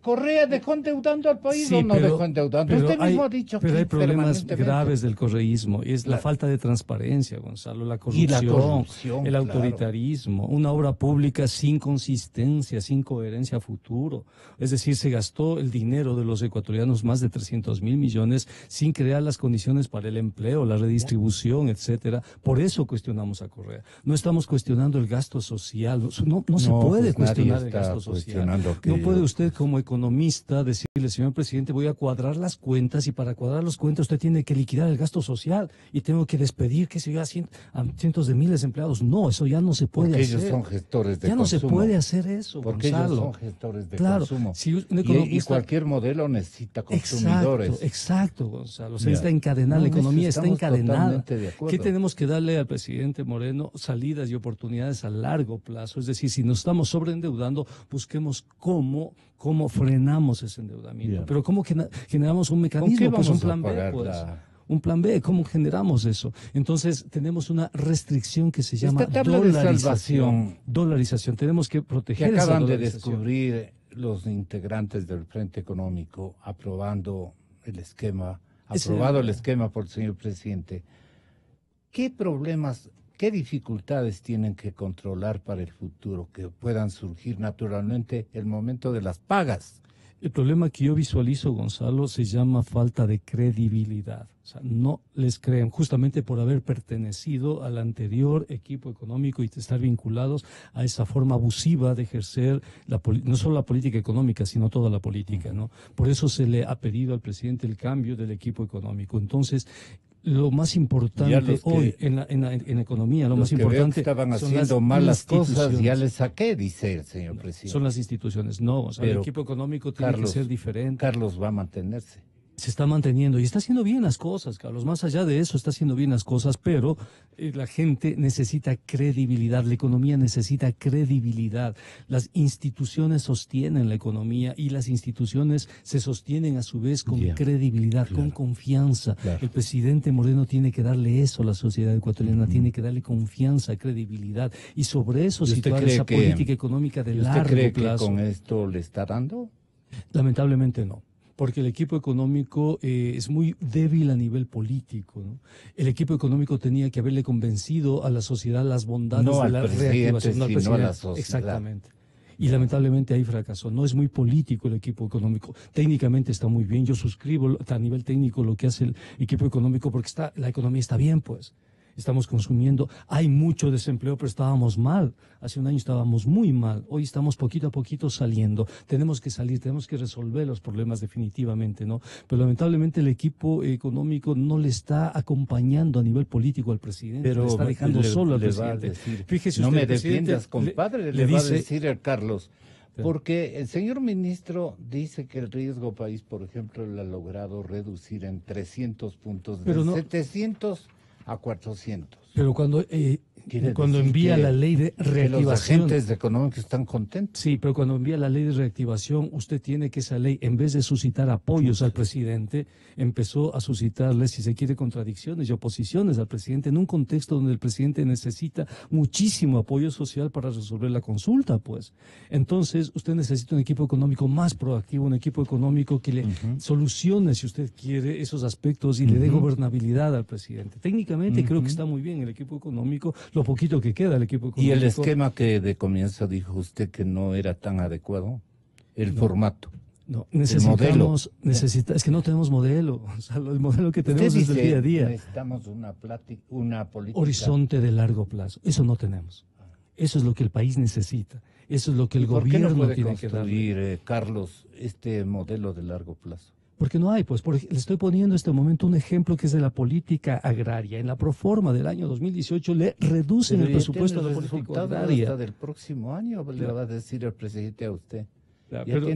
¿Correa dejó endeudando al país o no dejó endeudando? Usted mismo ha dicho que hay problemas graves del correísmo. Es la falta de transparencia, Gonzalo, la corrupción, el autoritarismo, una obra pública sin consistencia, sin coherencia a futuro. Es decir, se gastó el dinero de los ecuatorianos, más de 300.000 millones, sin crear las condiciones para el empleo, la redistribución, etcétera. Por eso cuestionamos a Correa. No estamos cuestionando el gasto social. No se puede cuestionar el gasto social. No puede usted como economista decirle, señor presidente, voy a cuadrar las cuentas y para cuadrar las cuentas usted tiene que liquidar el gasto social y tengo que despedir, qué sé yo, a cientos de miles de empleados. No, eso ya no se puede hacer. Porque ellos son gestores de consumo. Ya no se puede hacer eso, porque Gonzalo. Ellos son gestores de consumo. Si un economista... y cualquier modelo necesita consumidores. Exacto, Gonzalo. O sea, está encadenada, la economía está encadenada. ¿Qué tenemos que darle al presidente Moreno? Salidas y oportunidades a largo plazo. Es decir, si nos estamos sobreendeudando, busquemos cómo frenamos ese endeudamiento. Pero cómo generamos un mecanismo, pues un plan B, un plan B, ¿cómo generamos eso? Entonces tenemos una restricción que se llama dolarización. Tenemos que proteger que acaban de descubrir los integrantes del Frente Económico aprobado el esquema por el señor presidente, ¿qué problemas, qué dificultades tienen que controlar para el futuro que puedan surgir naturalmente el momento de las pagas? El problema que yo visualizo, Gonzalo, se llama falta de credibilidad. O sea, no les creen, justamente por haber pertenecido al anterior equipo económico y estar vinculados a esa forma abusiva de ejercer no solo la política económica, sino toda la política, ¿no? Por eso se le ha pedido al presidente el cambio del equipo económico. Entonces, lo más importante hoy en economía, lo más importante estaban son haciendo las malas cosas, ya les saqué, dice el señor presidente. Son las instituciones, no, o sea, el equipo económico tiene que ser diferente. Carlos va a mantenerse. Se está manteniendo y está haciendo bien las cosas, Carlos. Más allá de eso, está haciendo bien las cosas, pero la gente necesita credibilidad, la economía necesita credibilidad. Las instituciones sostienen la economía y las instituciones se sostienen a su vez con credibilidad, con confianza. El presidente Moreno tiene que darle eso a la sociedad ecuatoriana, tiene que darle confianza, credibilidad y sobre eso situar esa política económica de largo plazo. ¿Usted cree que con esto le está dando? Lamentablemente no. Porque el equipo económico es muy débil a nivel político, ¿no? El equipo económico tenía que haberle convencido a la sociedad las bondades de la reactivación. No al presidente, sino a la sociedad. Exactamente. Y lamentablemente ahí fracasó. No es muy político el equipo económico. Técnicamente está muy bien. Yo suscribo a nivel técnico lo que hace el equipo económico porque la economía está bien, pues. Estamos consumiendo, hay mucho desempleo, pero estábamos mal. Hace un año estábamos muy mal. Hoy estamos poquito a poquito saliendo. Tenemos que salir, tenemos que resolver los problemas definitivamente, ¿no? Pero lamentablemente el equipo económico no le está acompañando a nivel político al presidente. Pero le está dejando solo al presidente. Decir, fíjese no usted, me defiendas, compadre, le va a decir el Carlos. Porque el señor ministro dice que el riesgo país, por ejemplo, lo ha logrado reducir en 300 puntos, de 700 a 400. Pero cuando envía la ley de reactivación... los agentes económicos están contentos. Sí, pero cuando envía la ley de reactivación, usted tiene que esa ley, en vez de suscitar apoyos al presidente, empezó a suscitarle, si se quiere, contradicciones y oposiciones al presidente, en un contexto donde el presidente necesita muchísimo apoyo social para resolver la consulta, pues. Entonces, usted necesita un equipo económico más proactivo, un equipo económico que le solucione, si usted quiere, esos aspectos y le dé gobernabilidad al presidente. Técnicamente creo que está muy bien el equipo económico, lo poquito que queda el equipo económico. ¿Y el esquema que de comienzo dijo usted que no era tan adecuado? El formato. No, necesitamos, es que no tenemos modelo. O sea, el modelo que tenemos es del día a día. Necesitamos una política. Horizonte de largo plazo. Eso no tenemos. Eso es lo que el país necesita. Eso es lo que el gobierno tiene que dar. Carlos, este modelo de largo plazo? Porque no hay, pues, le estoy poniendo en este momento un ejemplo que es de la política agraria. En la proforma del año 2018 le reducen el presupuesto de la política agraria. Hasta del próximo año le va a decir el presidente a usted. Claro,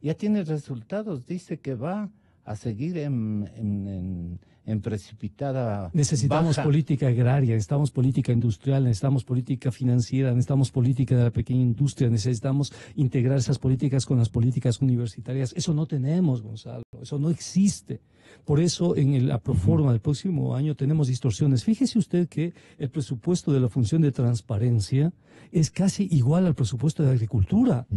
ya tiene resultados, dice que va a seguir en precipitada Necesitamos baja. Política agraria, necesitamos política industrial, necesitamos política financiera, necesitamos política de la pequeña industria, necesitamos integrar esas políticas con las políticas universitarias. Eso no tenemos, Gonzalo, eso no existe. Por eso en la proforma del próximo año tenemos distorsiones. Fíjese usted que el presupuesto de la función de transparencia es casi igual al presupuesto de agricultura.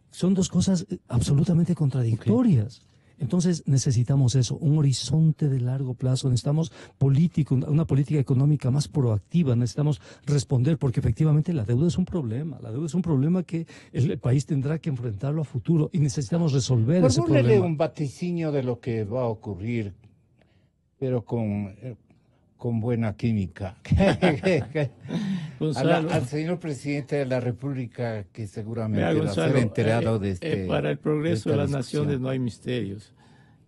Son dos cosas absolutamente contradictorias. Entonces necesitamos eso, un horizonte de largo plazo, necesitamos una política económica más proactiva, necesitamos responder, porque efectivamente la deuda es un problema que el país tendrá que enfrentarlo a futuro y necesitamos resolver ese problema. Un vaticinio de lo que va a ocurrir, pero con buena química. Al señor presidente de la República, que seguramente va a ser enterado de este... Para el progreso de las naciones no hay misterios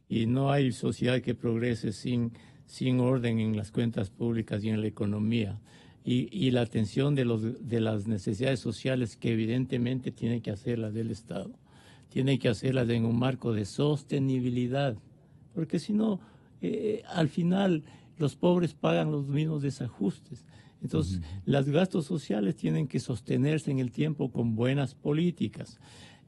y no hay sociedad que progrese sin orden en las cuentas públicas y en la economía. Y la atención de las necesidades sociales que evidentemente tiene que hacerlas del Estado. Tiene que hacerlas en un marco de sostenibilidad, porque si no, al final... los pobres pagan los mismos desajustes. Entonces, los gastos sociales tienen que sostenerse en el tiempo con buenas políticas.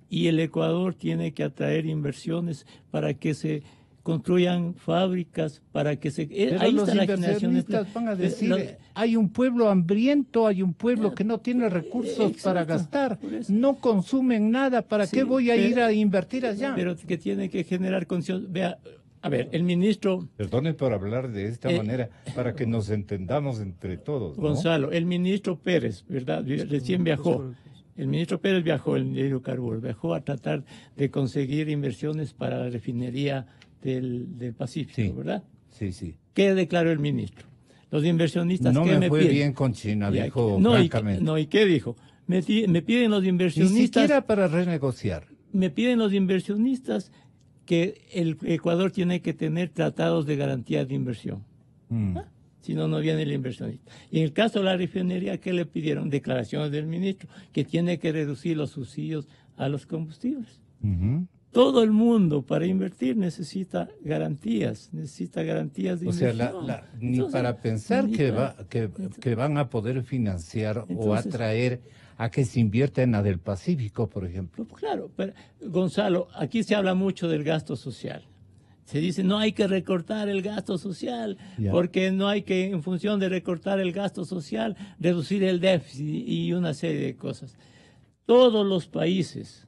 Y el Ecuador tiene que atraer inversiones para que se construyan fábricas para que se... Pero ahí los está la generación de inversionistas van a decir, hay un pueblo hambriento, hay un pueblo que no tiene recursos para gastar, no consumen nada, ¿para qué voy a ir a invertir allá? Pero que tiene que generar condiciones. Vea, a ver, el ministro... Perdone por hablar de esta manera, para que nos entendamos entre todos, ¿no? Gonzalo, el ministro Pérez, ¿verdad? Recién viajó. El ministro Pérez viajó, el de hidrocarburos, viajó a tratar de conseguir inversiones para la refinería del Pacífico, ¿verdad? Sí, sí. ¿Qué declaró el ministro? Los inversionistas, no ¿qué me fue piden? bien con China, dijo francamente. ¿Y qué dijo? Me piden los inversionistas... Ni siquiera para renegociar. Me piden los inversionistas que el Ecuador tiene que tener tratados de garantía de inversión. Si no, no viene el inversionista. Y en el caso de la refinería, ¿qué le pidieron? Declaraciones del ministro, que tiene que reducir los subsidios a los combustibles. Todo el mundo para invertir necesita garantías de inversión. O sea, ni para pensar que van a poder financiar o atraer a que se invierta en la del Pacífico, por ejemplo. Claro, pero Gonzalo, aquí se habla mucho del gasto social. Se dice, no hay que recortar el gasto social, porque no hay que, en función de recortar el gasto social, reducir el déficit y una serie de cosas. Todos los países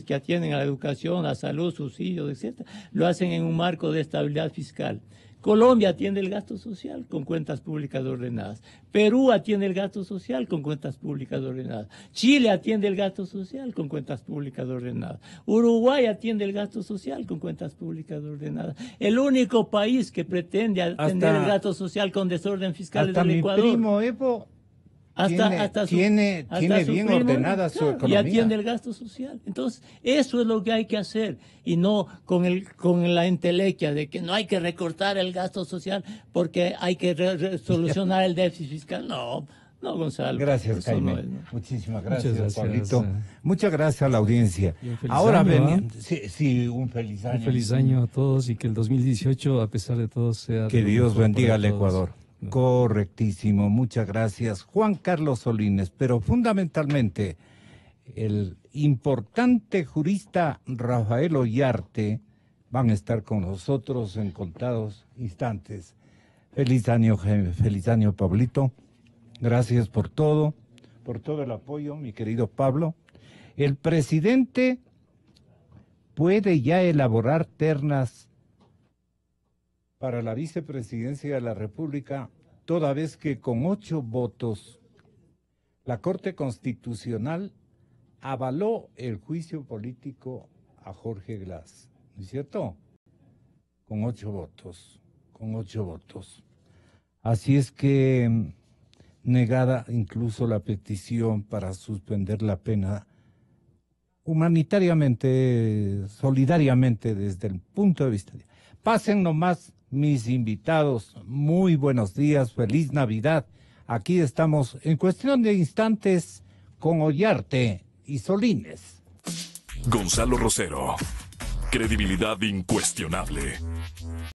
que atienden a la educación, a salud, subsidios, etcétera, lo hacen en un marco de estabilidad fiscal. Colombia atiende el gasto social con cuentas públicas ordenadas. Perú atiende el gasto social con cuentas públicas ordenadas. Chile atiende el gasto social con cuentas públicas ordenadas. Uruguay atiende el gasto social con cuentas públicas ordenadas. El único país que pretende atender el gasto social con desorden fiscal es el Ecuador. Mi primo Evo tiene bien ordenada su economía. Y atiende el gasto social. Entonces, eso es lo que hay que hacer. Y no con la entelequia de que no hay que recortar el gasto social porque hay que solucionar el déficit fiscal. No, Gonzalo. Gracias, Jaime. No es, ¿no? Muchísimas gracias, Pablito. Muchas gracias a la audiencia. Ahora un feliz año. Un feliz año a todos y que el 2018, a pesar de todo, sea... Que Dios bendiga al Ecuador. Correctísimo, muchas gracias. Juan Carlos Solines, pero fundamentalmente el importante jurista Rafael Ollarte van a estar con nosotros en contados instantes. Feliz año, feliz año, Pablito. Gracias por todo el apoyo, mi querido Pablo. El presidente puede ya elaborar ternas para la vicepresidencia de la República, toda vez que con 8 votos la Corte Constitucional avaló el juicio político a Jorge Glass, ¿no es cierto? Con 8 votos. Así es que negada incluso la petición para suspender la pena humanitariamente, solidariamente desde el punto de vista. Pasen nomás mis invitados, muy buenos días, feliz Navidad. Aquí estamos en cuestión de instantes con Ollarte y Solines. Gonzalo Rosero, credibilidad incuestionable.